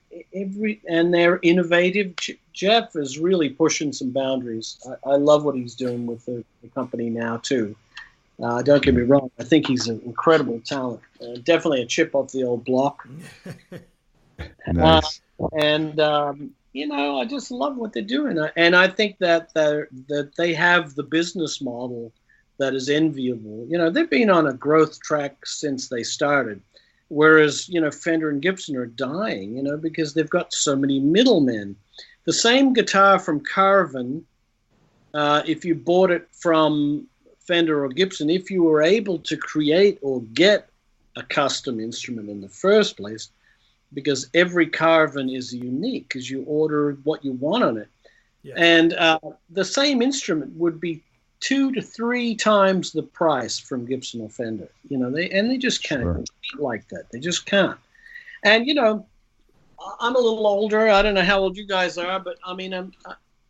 innovative. Jeff is really pushing some boundaries. I love what he's doing with the company now too. Don't get me wrong. I think he's an incredible talent. Definitely a chip off the old block. Nice. You know, I just love what they're doing, and I think that they have the business model that is enviable. You know, they've been on a growth track since they started, whereas, you know, Fender and Gibson are dying, you know, because they've got so many middlemen. The same guitar from Carvin, if you bought it from Fender or Gibson, if you were able to create or get a custom instrument in the first place, because every Carvin is unique because you order what you want on it. Yeah. And the same instrument would be 2 to 3 times the price from Gibson or Fender. You know, they just can't compete like that. They just can't. And, you know, I'm a little older. I don't know how old you guys are, but I mean,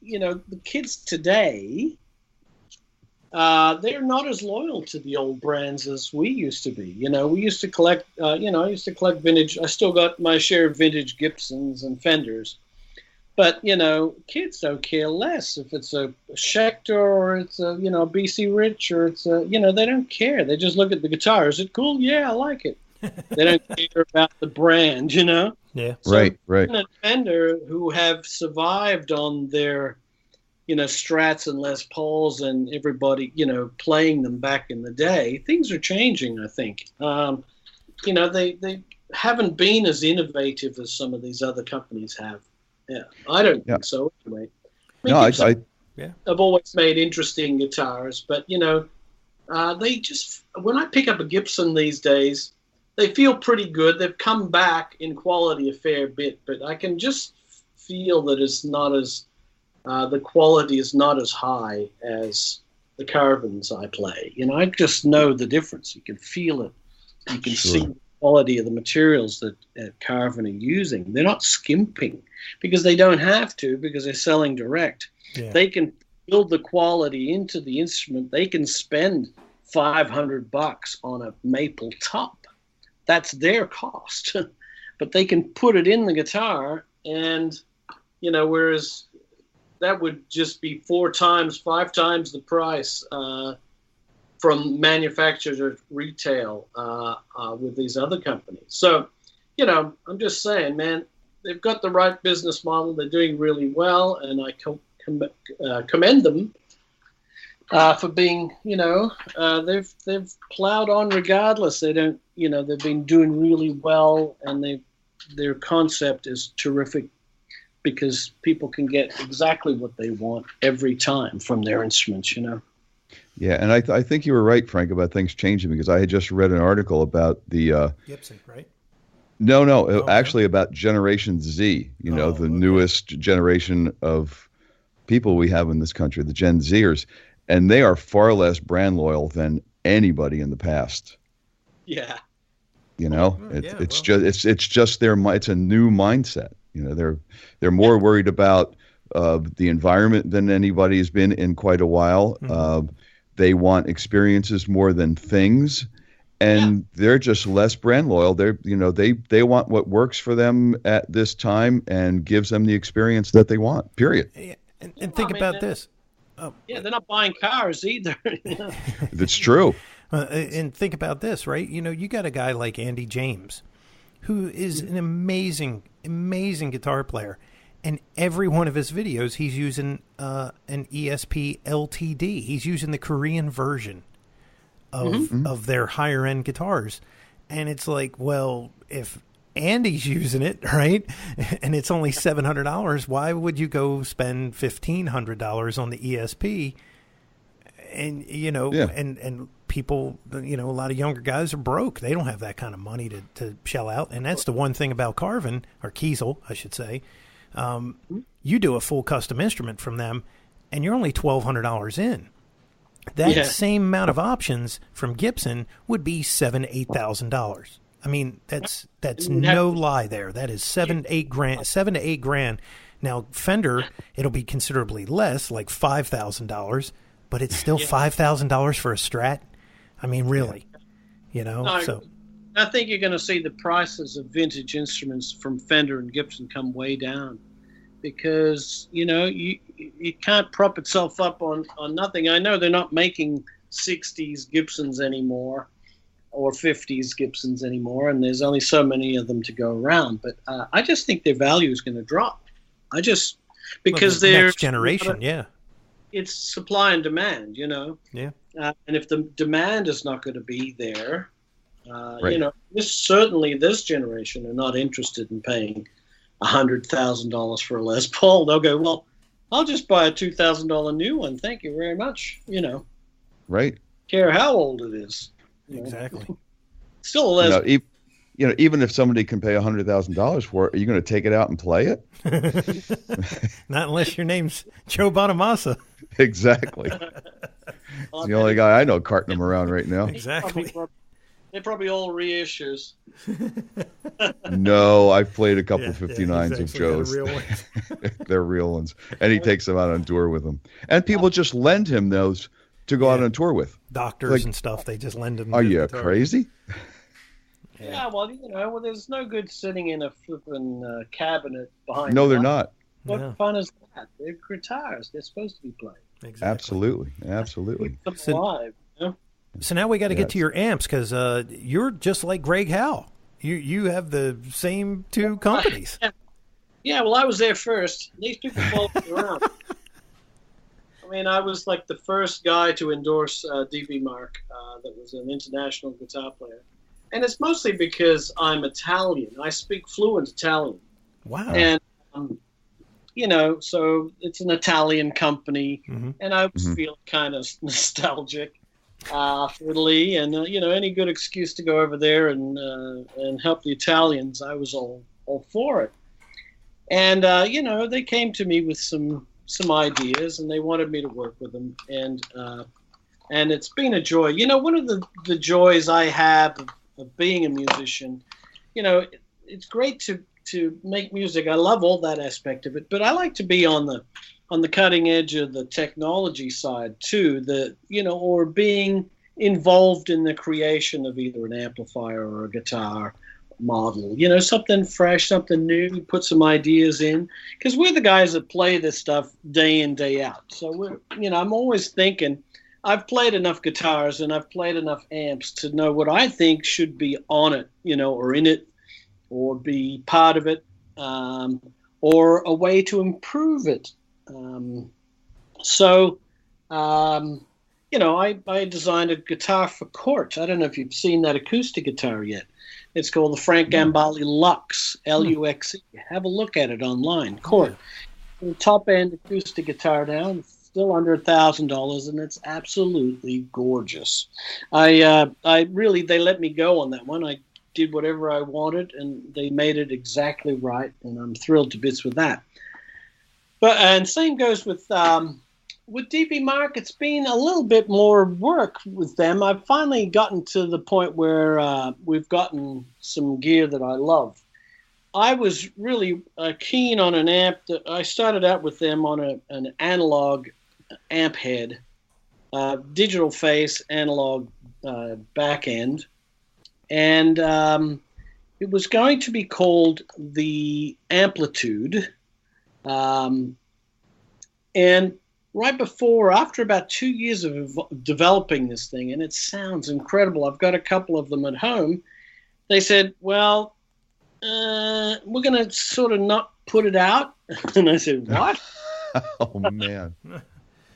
you know, the kids today, they're not as loyal to the old brands as we used to be. You know, we used to collect, you know, I used to collect vintage. I still got my share of vintage Gibsons and Fenders. But, you know, kids don't care less if it's a Schecter or it's a, you know, BC Rich or it's a, you know, they don't care. They just look at the guitar. Is it cool? Yeah, I like it. They don't care about the brand, you know? Yeah. So right. Fender, who have survived on their, you know, Strats and Les Pauls and everybody, you know, playing them back in the day, things are changing, I think. You know, they haven't been as innovative as some of these other companies have. Yeah, I don't think so, anyway. I've always made interesting guitars, but, you know, they just, when I pick up a Gibson these days, they feel pretty good. They've come back in quality a fair bit, but I can just feel that it's not as, the quality is not as high as the Carvins I play. You know, I just know the difference. You can feel it. You can see the quality of the materials that Carvin are using. They're not skimping because they don't have to, because they're selling direct. Yeah. They can build the quality into the instrument. They can spend $500 on a maple top. That's their cost. But they can put it in the guitar, and, you know, whereas that would just be 4 times, 5 times the price from manufacturer to retail with these other companies. So, you know, I'm just saying, man, they've got the right business model. They're doing really well, and I commend them for being, you know, they've plowed on regardless. They don't, you know, they've been doing really well, and their concept is terrific, because people can get exactly what they want every time from their instruments, you know. Yeah, and I think you were right, Frank, about things changing, because I had just read an article about the Gibson, right? No, actually about Generation Z, you know, the newest generation of people we have in this country, the Gen Zers, and they are far less brand loyal than anybody in the past. Yeah. You know, it's just it's a new mindset. You know, they're more worried about the environment than anybody has been in quite a while. Mm-hmm. They want experiences more than things, and they're just less brand loyal. They want what works for them at this time and gives them the experience that they want. Period. Yeah. And think about this. Yeah, they're not buying cars either. You know? That's true. And think about this, right? You know, you got a guy like Andy James, who is an amazing guitar player, And every one of his videos, he's using an ESP LTD. He's using the Korean version of their higher end guitars. And it's like, well, if Andy's using it, right, and it's only $700, why would you go spend $1,500 on the ESP? And, you know, and people, you know, a lot of younger guys are broke. They don't have that kind of money to shell out. And that's the one thing about Carvin, or Kiesel, I should say. You do a full custom instrument from them, and you're only $1,200 in. That same amount of options from Gibson would be $7,000 to $8,000. I mean, that's no lie there. That is $7,000 to $8,000 grand. Now Fender, it'll be considerably less, like $5,000, but it's still $5,000 for a Strat. I mean, really, you know. No, so I think you're going to see the prices of vintage instruments from Fender and Gibson come way down, because you know it can't prop itself up on nothing. I know they're not making 60s Gibsons anymore or 50s Gibsons anymore, and there's only so many of them to go around. But I just think their value is going to drop. Because they're next generation, it's supply and demand, you know. Yeah. And if the demand is not going to be there, you know, this generation are not interested in paying $100,000 for a Les Paul. They'll go, well, I'll just buy a $2,000 new one. Thank you very much. You know, right? Care how old it is. Exactly. Still a Les. You know, even if somebody can pay $100,000 for it, are you going to take it out and play it? Not unless your name's Joe Bonamassa. Exactly. It's the only guy I know carting them around right now. Exactly. They're probably all reissues. No, I've played a couple 59s exactly. of Joe's. They're real ones. They're real ones. And he takes them out on tour with them. And people just lend him those to go out on tour with. Doctors and stuff, they just lend them. Are you crazy? Yeah, well, you know, there's no good sitting in a flipping cabinet behind. No, they're not. What fun is that? They're guitars. They're supposed to be played. Exactly. Absolutely. Keep them alive, you know? So now we got to get to your amps, because you're just like Greg Howe. You have the same two companies. Yeah, well, I was there first. These people followed me around. I mean, I was like the first guy to endorse DB Mark, that was an international guitar player. And it's mostly because I'm Italian. I speak fluent Italian. Wow. And, you know, so it's an Italian company. And I was feeling kind of nostalgic for Italy. And, you know, any good excuse to go over there and help the Italians, I was all for it. And, you know, they came to me with some ideas, and they wanted me to work with them. And it's been a joy. You know, one of the joys I have of being a musician, you know, it's great to make music. I love all that aspect of it, but I like to be on the cutting edge of the technology side too, or being involved in the creation of either an amplifier or a guitar model, you know, something fresh, something new, put some ideas in, because we're the guys that play this stuff day in, day out. So I'm always thinking, I've played enough guitars and I've played enough amps to know what I think should be on it, you know, or in it, or be part of it, or a way to improve it. You know, I designed a guitar for court. I don't know if you've seen that acoustic guitar yet. It's called the Frank Gambale Lux, Luxe. Have a look at it online. Court. The top end acoustic guitar now. It's still under $1,000, and it's absolutely gorgeous. They let me go on that one. I did whatever I wanted, and they made it exactly right, and I'm thrilled to bits with that. And same goes with DB Mark. It's been a little bit more work with them. I've finally gotten to the point where we've gotten some gear that I love. I was really keen on an amp that I started out with them on an analog amp head, digital face, analog back end. And it was going to be called the Amplitude. And right after about 2 years of developing this thing, and it sounds incredible, I've got a couple of them at home, they said, well, we're going to sort of not put it out? And I said, what? Oh, man. I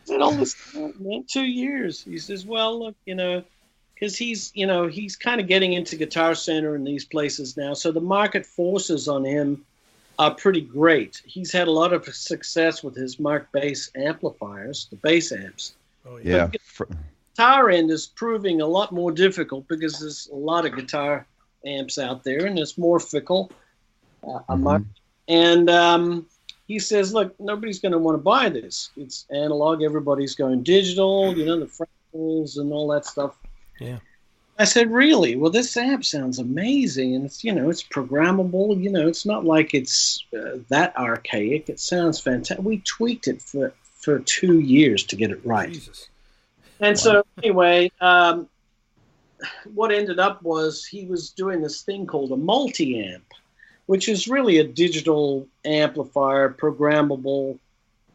said, all this time, man, 2 years. He says, well, look, because he's kind of getting into Guitar Center and these places now. So the market forces on him are pretty great. He's had a lot of success with his Mark bass amplifiers, the bass amps. Oh, yeah. Guitar end is proving a lot more difficult because there's a lot of guitar amps out there and it's more fickle. And he says, look, nobody's going to want to buy this. It's analog. Everybody's going digital, the fractals and all that stuff. Yeah. I said, really? Well, this amp sounds amazing. And it's, it's programmable. It's not like it's that archaic. It sounds fantastic. We tweaked it for 2 years to get it right. Jesus. And so anyway, what ended up was he was doing this thing called a multi-amp, which is really a digital amplifier, programmable,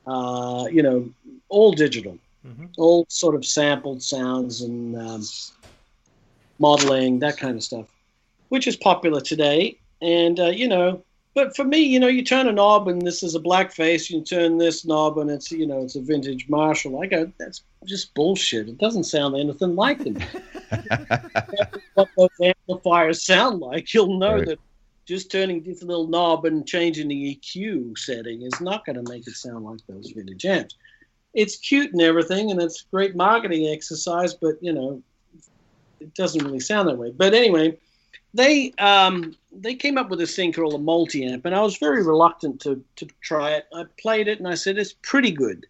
all digital, all sort of sampled sounds and modeling, that kind of stuff, which is popular today. And, but for me, you turn a knob and this is a blackface. You turn this knob and it's, it's a vintage Marshall. I go, that's just bullshit. It doesn't sound anything like them. What those amplifiers sound like, you'll know that just turning this little knob and changing the EQ setting is not going to make it sound like those vintage amps. It's cute and everything, and it's a great marketing exercise, but, it doesn't really sound that way. But anyway, they came up with this thing called a multi-amp, and I was very reluctant to try it. I played it, and I said, it's pretty good.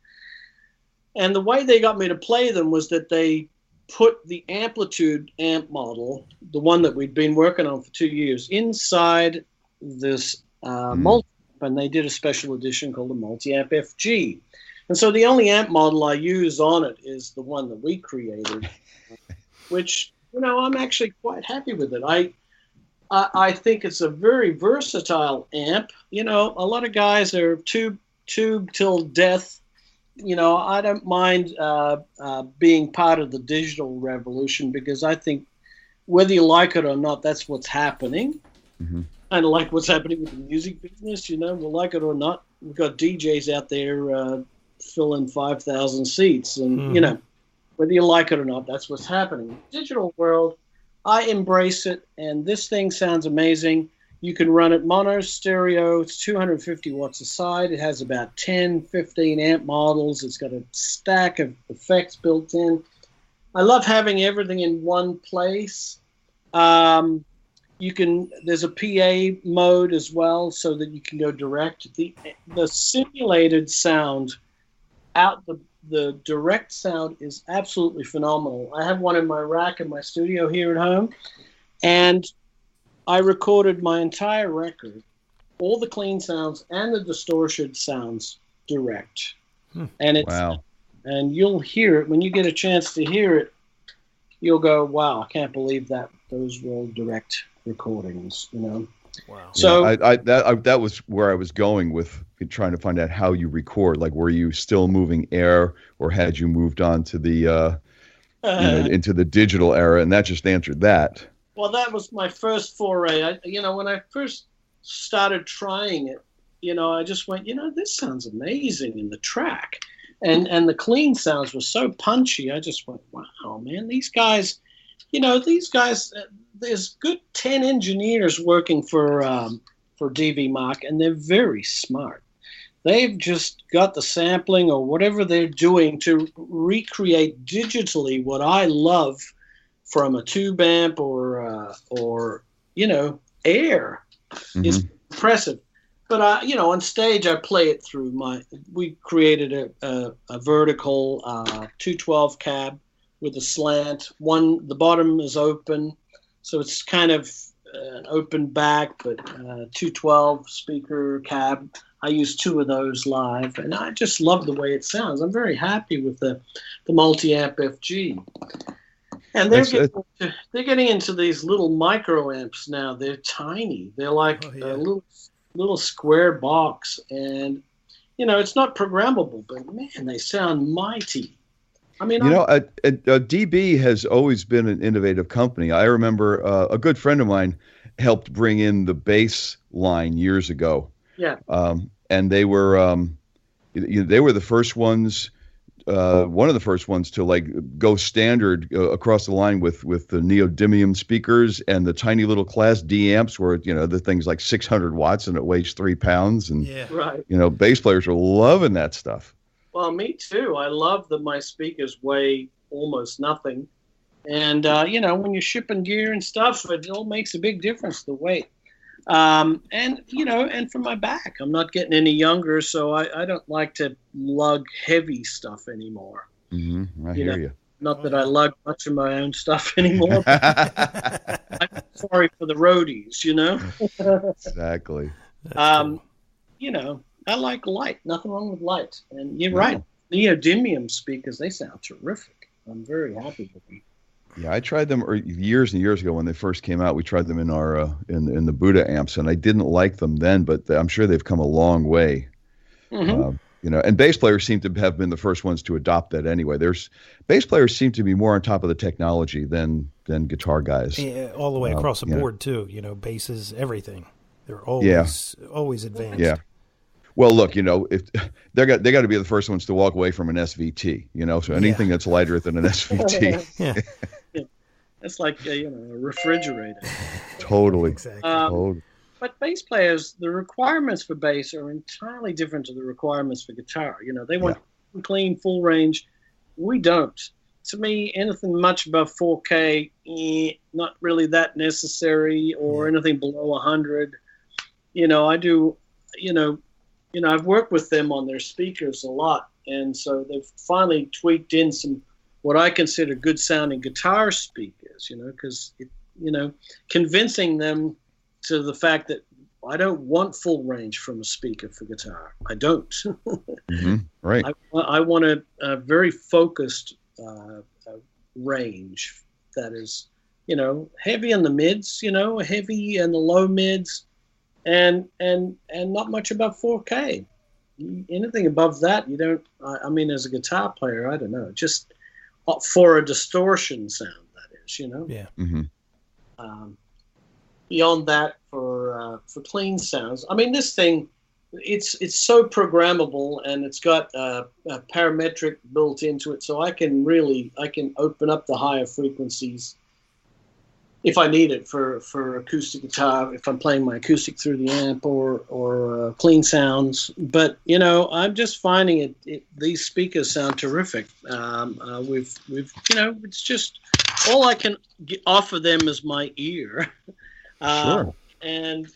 And the way they got me to play them was that they put the Amplitude amp model, the one that we'd been working on for 2 years, inside this multi-amp, and they did a special edition called the Multi-Amp FG. And so the only amp model I use on it is the one that we created, which, I'm actually quite happy with it. I think it's a very versatile amp. A lot of guys are tube till death. I don't mind being part of the digital revolution because I think whether you like it or not, that's what's happening. Kind of like what's happening with the music business, we'll like it or not. We've got DJs out there filling 5,000 seats and, whether you like it or not, that's what's happening. Digital world, I embrace it, and this thing sounds amazing. You can run it mono, stereo. It's 250 watts a side. It has about 10, 15 amp models. It's got a stack of effects built in. I love having everything in one place. There's a PA mode as well so that you can go direct. The simulated sound out the direct sound is absolutely phenomenal. I have one in my rack in my studio here at home, and I recorded my entire record, all the clean sounds and the distortion sounds direct. And it's and you'll hear it when you get a chance to hear it. You'll go, wow, I can't believe that those were all direct recordings. Wow. So that was where I was going with trying to find out how you record. Like, were you still moving air, or had you moved on to the into the digital era? And that just answered that. Well, that was my first foray. When I first started trying it, I just went, this sounds amazing in the track, and the clean sounds were so punchy. I just went, wow, man, these guys. There's good 10 engineers working for DV Mark, and they're very smart. They've just got the sampling or whatever they're doing to recreate digitally what I love from a tube amp or air. Is impressive. But on stage I play it through we created a vertical 212 cab with a slant. The bottom is open, so it's kind of an open back, but 212 speaker cab. I use 2 of those live, and I just love the way it sounds. I'm very happy with the multi-amp FG. And they're getting into these little micro amps now. They're tiny. They're like a little square box, and it's not programmable, but man, they sound mighty. I mean, DB has always been an innovative company. I remember a good friend of mine helped bring in the bass line years ago, Yeah. And they were the first ones. One of the first ones to like go standard across the line with the neodymium speakers and the tiny little Class D amps where, the thing's like 600 watts and it weighs 3 pounds. And, bass players are loving that stuff. Well, me too. I love that my speakers weigh almost nothing. And, when you're shipping gear and stuff, it all makes a big difference, the weight. And for my back, I'm not getting any younger, so I don't like to lug heavy stuff anymore. Mm-hmm. I hear you. Not that I lug much of my own stuff anymore. I'm sorry for the roadies, Exactly. Cool. I like light. Nothing wrong with light. And you're right. Neodymium speakers, they sound terrific. I'm very happy with them. Yeah, I tried them years and years ago when they first came out. We tried them in our in the Buddha amps, and I didn't like them then, but I'm sure they've come a long way. Mm-hmm. And bass players seem to have been the first ones to adopt that anyway. Bass players seem to be more on top of the technology than guitar guys. Yeah, all the way across the board too. Basses, everything. They're always advanced. Yeah. Well, look, if they got to be the first ones to walk away from an SVT. So anything that's lighter than an SVT. Yeah. It's like a refrigerator. Totally. Exactly. Totally. But bass players, the requirements for bass are entirely different to the requirements for guitar. They want clean, full range. We don't. To me, anything much above 4K, not really that necessary, or anything below 100. I do. I've worked with them on their speakers a lot, and so they've finally tweaked in some what I consider good sounding guitar speakers, because, convincing them to the fact that I don't want full range from a speaker for guitar. I don't. Mm-hmm. Right. I want a very focused range that is, heavy in the mids, heavy in the low mids, and not much above 4K. Anything above that, you don't. I mean, as a guitar player, I don't know. Just for a distortion sound, that is, Yeah. Mm-hmm. Beyond that, for clean sounds, I mean, this thing, it's so programmable, and it's got a parametric built into it, so I can open up the higher frequencies if I need it for acoustic guitar, if I'm playing my acoustic through the amp or clean sounds. But I'm just finding these speakers sound terrific. It's just all I can offer them is my ear. Sure. And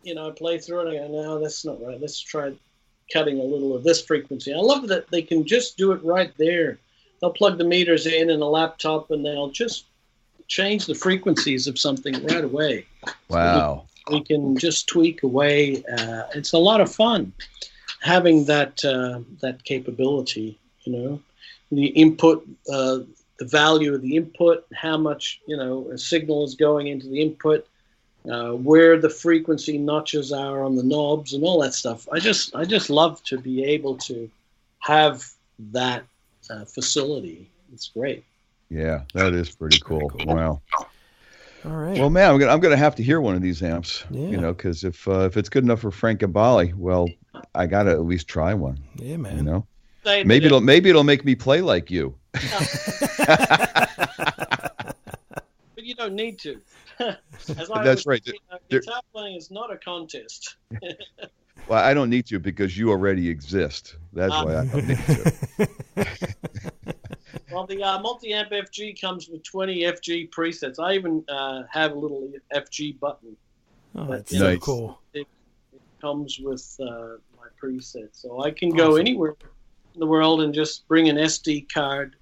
I play through it and I go, no, that's not right. Let's try cutting a little of this frequency. I love that they can just do it right there. They'll plug the meters in a laptop and they'll just change the frequencies of something right away. Wow. So we can just tweak away. It's a lot of fun having that capability, the input, the value of the input, how much, a signal is going into the input, where the frequency notches are on the knobs and all that stuff. I just love to be able to have that facility. It's great. Yeah, that is pretty cool. Wow. All right. Well, man, I'm gonna have to hear one of these amps. Yeah. Because if it's good enough for Frank Gambale, well, I gotta at least try one. Yeah, man. Maybe it'll make me play like you. But you don't need to. That's right. Guitar playing is not a contest. Well, I don't need to because you already exist. That's why I don't need to. Well, the multi-amp FG comes with 20 FG presets. I even have a little FG button. Oh, that's nice. so cool. It comes with my presets. So I can go anywhere in the world and just bring an SD card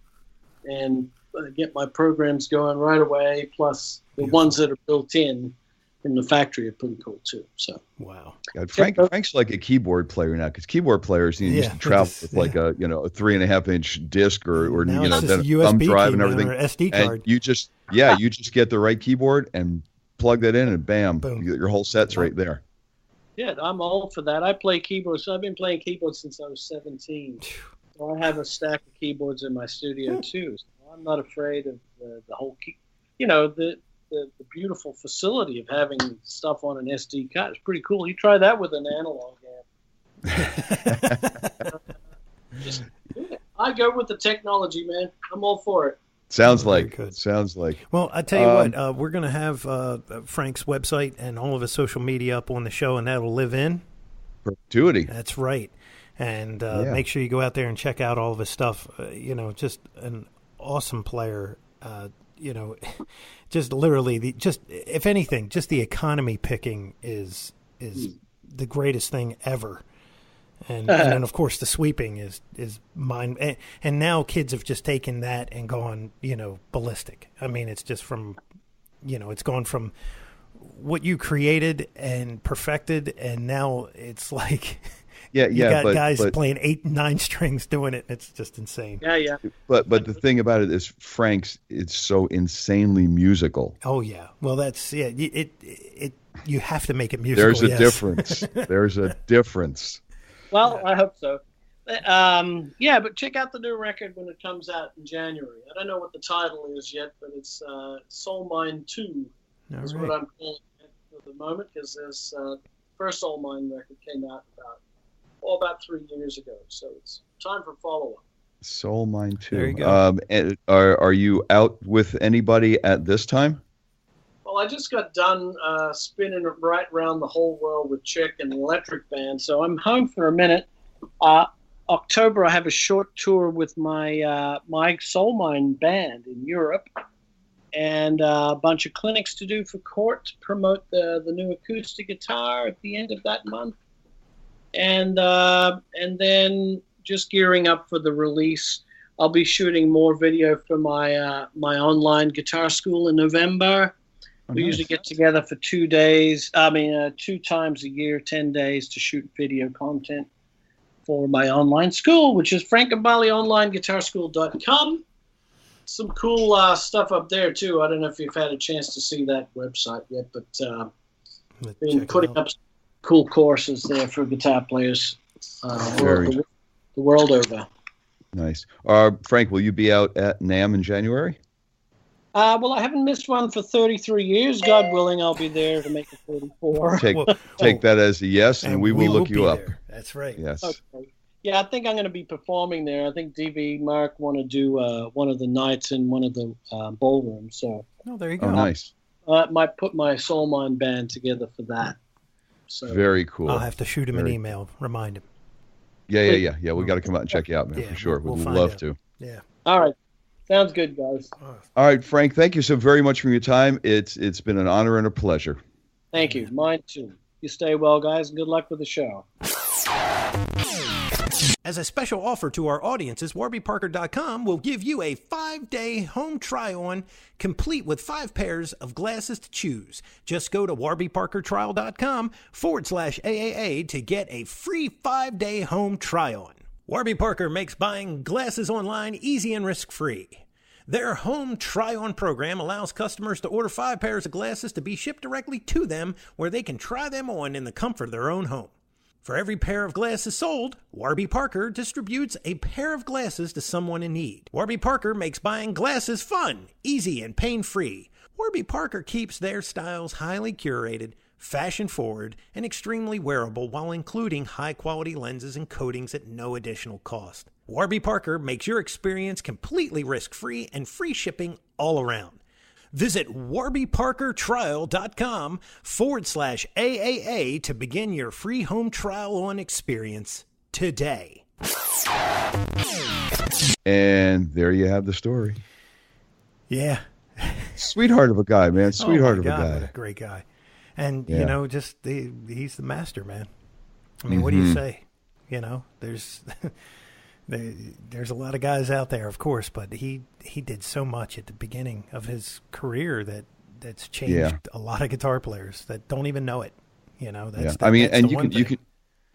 and get my programs going right away. Plus, the ones that are built in from the factory are pretty cool too. So wow. God, Frank's like a keyboard player now because keyboard players used to travel with like a 3.5-inch disc or now then a USB thumb drive and everything. Or SD card. And you just get the right keyboard and plug that in and bam. Your whole set's right there. Yeah, I'm all for that. I play keyboards. So I've been playing keyboards since I was 17. So I have a stack of keyboards in my studio too. So I'm not afraid of the whole key. the beautiful facility of having stuff on an SD card. It's pretty cool. You try that with an analog amp. I go with the technology, man. I'm all for it. Sounds like. Well, I tell you what, we're going to have Frank's website and all of his social media up on the show, and that'll live in perpetuity. That's right. And make sure you go out there and check out all of his stuff. Just an awesome player. Just literally, if anything, just the economy picking is the greatest thing ever. And then, of course, the sweeping is mine. And now kids have just taken that and gone, ballistic. I mean, it's just it's gone from what you created and perfected, and now it's like you got guys playing 8 and 9 strings doing it. It's just insane. Yeah. But the thing about it is Frank's, it's so insanely musical. Oh yeah. Well, that's it. You have to make it musical. There's a difference. There's a difference. Well, I hope so. But check out the new record when it comes out in January. I don't know what the title is yet, but it's Soul Mine 2 is what I'm calling it at the moment, because this first Soul Mine record came out about 3 years ago. So it's time for follow-up. Soul Mine 2. There you go. And are you out with anybody at this time? Well, I just got done spinning right around the whole world with Chick and the Elektric band, so I'm home for a minute. October, I have a short tour with my my Soul Mine band in Europe, and a bunch of clinics to do for Court to promote the new acoustic guitar at the end of that month, and then just gearing up for the release. I'll be shooting more video for my my online guitar school in November. We usually get together for 2 days. 2 times a year, 10 days to shoot video content for my online school, which is frankgambaleonlineguitarschool.com. Some cool stuff up there, too. I don't know if you've had a chance to see that website yet, but been putting up some cool courses there for guitar players the world over. Nice. Frank, will you be out at NAMM in January? Well, I haven't missed one for 33 years. God willing, I'll be there to make it 34. Take that as a yes, and we will look you up. There. That's right. Yes. Okay. Yeah, I think I'm going to be performing there. I think DV Mark want to do one of the nights in one of the ballrooms. So, there you go. Oh, nice. Might put my Soul Mine band together for that. So very cool. I'll have to shoot him an email. Remind him. Yeah. We got to come out and check you out, man, for sure. We'd love to. Yeah. All right. Sounds good, guys. All right, Frank, thank you so very much for your time. It's been an honor and a pleasure. Thank you. Mine too. You stay well, guys, and good luck with the show. As a special offer to our audiences, warbyparker.com will give you a 5-day home try-on complete with 5 pairs of glasses to choose. Just go to warbyparkertrial.com/AAA to get a free 5-day home try-on. Warby Parker makes buying glasses online easy and risk-free. Their home try-on program allows customers to order 5 pairs of glasses to be shipped directly to them, where they can try them on in the comfort of their own home. For every pair of glasses sold, Warby Parker distributes a pair of glasses to someone in need. Warby Parker makes buying glasses fun, easy, and pain-free. Warby Parker keeps their styles highly curated, fashion-forward, and extremely wearable, while including high-quality lenses and coatings at no additional cost. Warby Parker makes your experience completely risk-free and free shipping all around. Visit warbyparkertrial.com/AAA to begin your free home trial-on experience today. And there you have the story. Yeah. Sweetheart of a guy, man. Sweetheart of a guy. What a great guy. And, he's the master, man. I mean, what do you say? There's there's a lot of guys out there, of course, but he did so much at the beginning of his career that's changed a lot of guitar players that don't even know it.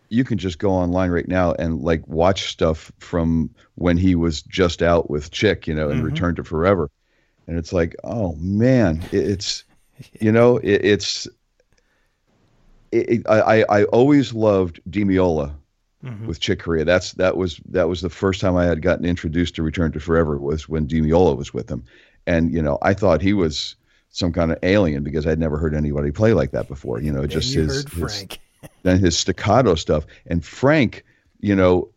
You can just go online right now and watch stuff from when he was just out with Chick, and Return to Forever. And it's like, oh man, I always loved Demiola with Chick Corea. That was the first time I had gotten introduced to Return to Forever, was when Demiola was with him. And, I thought he was some kind of alien because I'd never heard anybody play like that before. You know, just his Frank. Then his staccato stuff. And Frank, you know,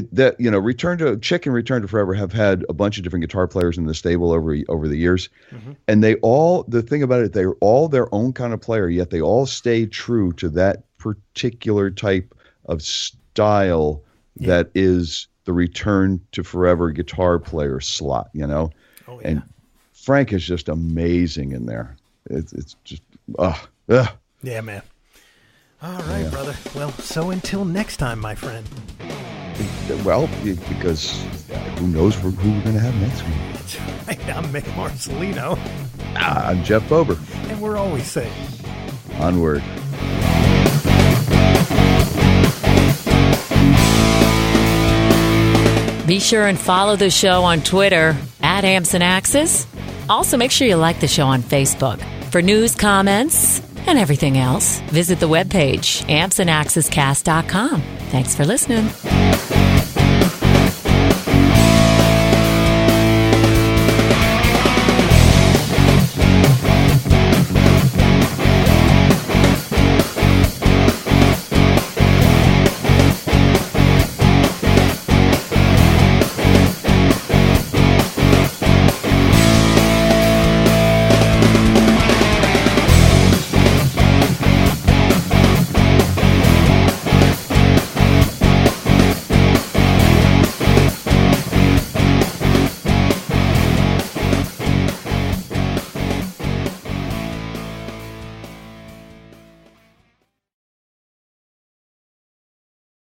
Return to Forever have had a bunch of different guitar players in the stable over the years, and the thing about it, they're all their own kind of player, yet they all stay true to that particular type of style that is the Return to Forever guitar player slot, you know. Oh, yeah. And Frank is just amazing in there. It's just yeah, man. All right, brother. Well, so until next time, my friend. Well, because who knows who we're going to have next week. That's right. I'm Mick Marcelino. I'm Jeff Bober. And we're always saying, onward. Be sure and follow the show on Twitter @AmpsandAxes. Also, make sure you like the show on Facebook. For news, comments, and everything else, visit the webpage ampsandaxescast.com. Thanks for listening.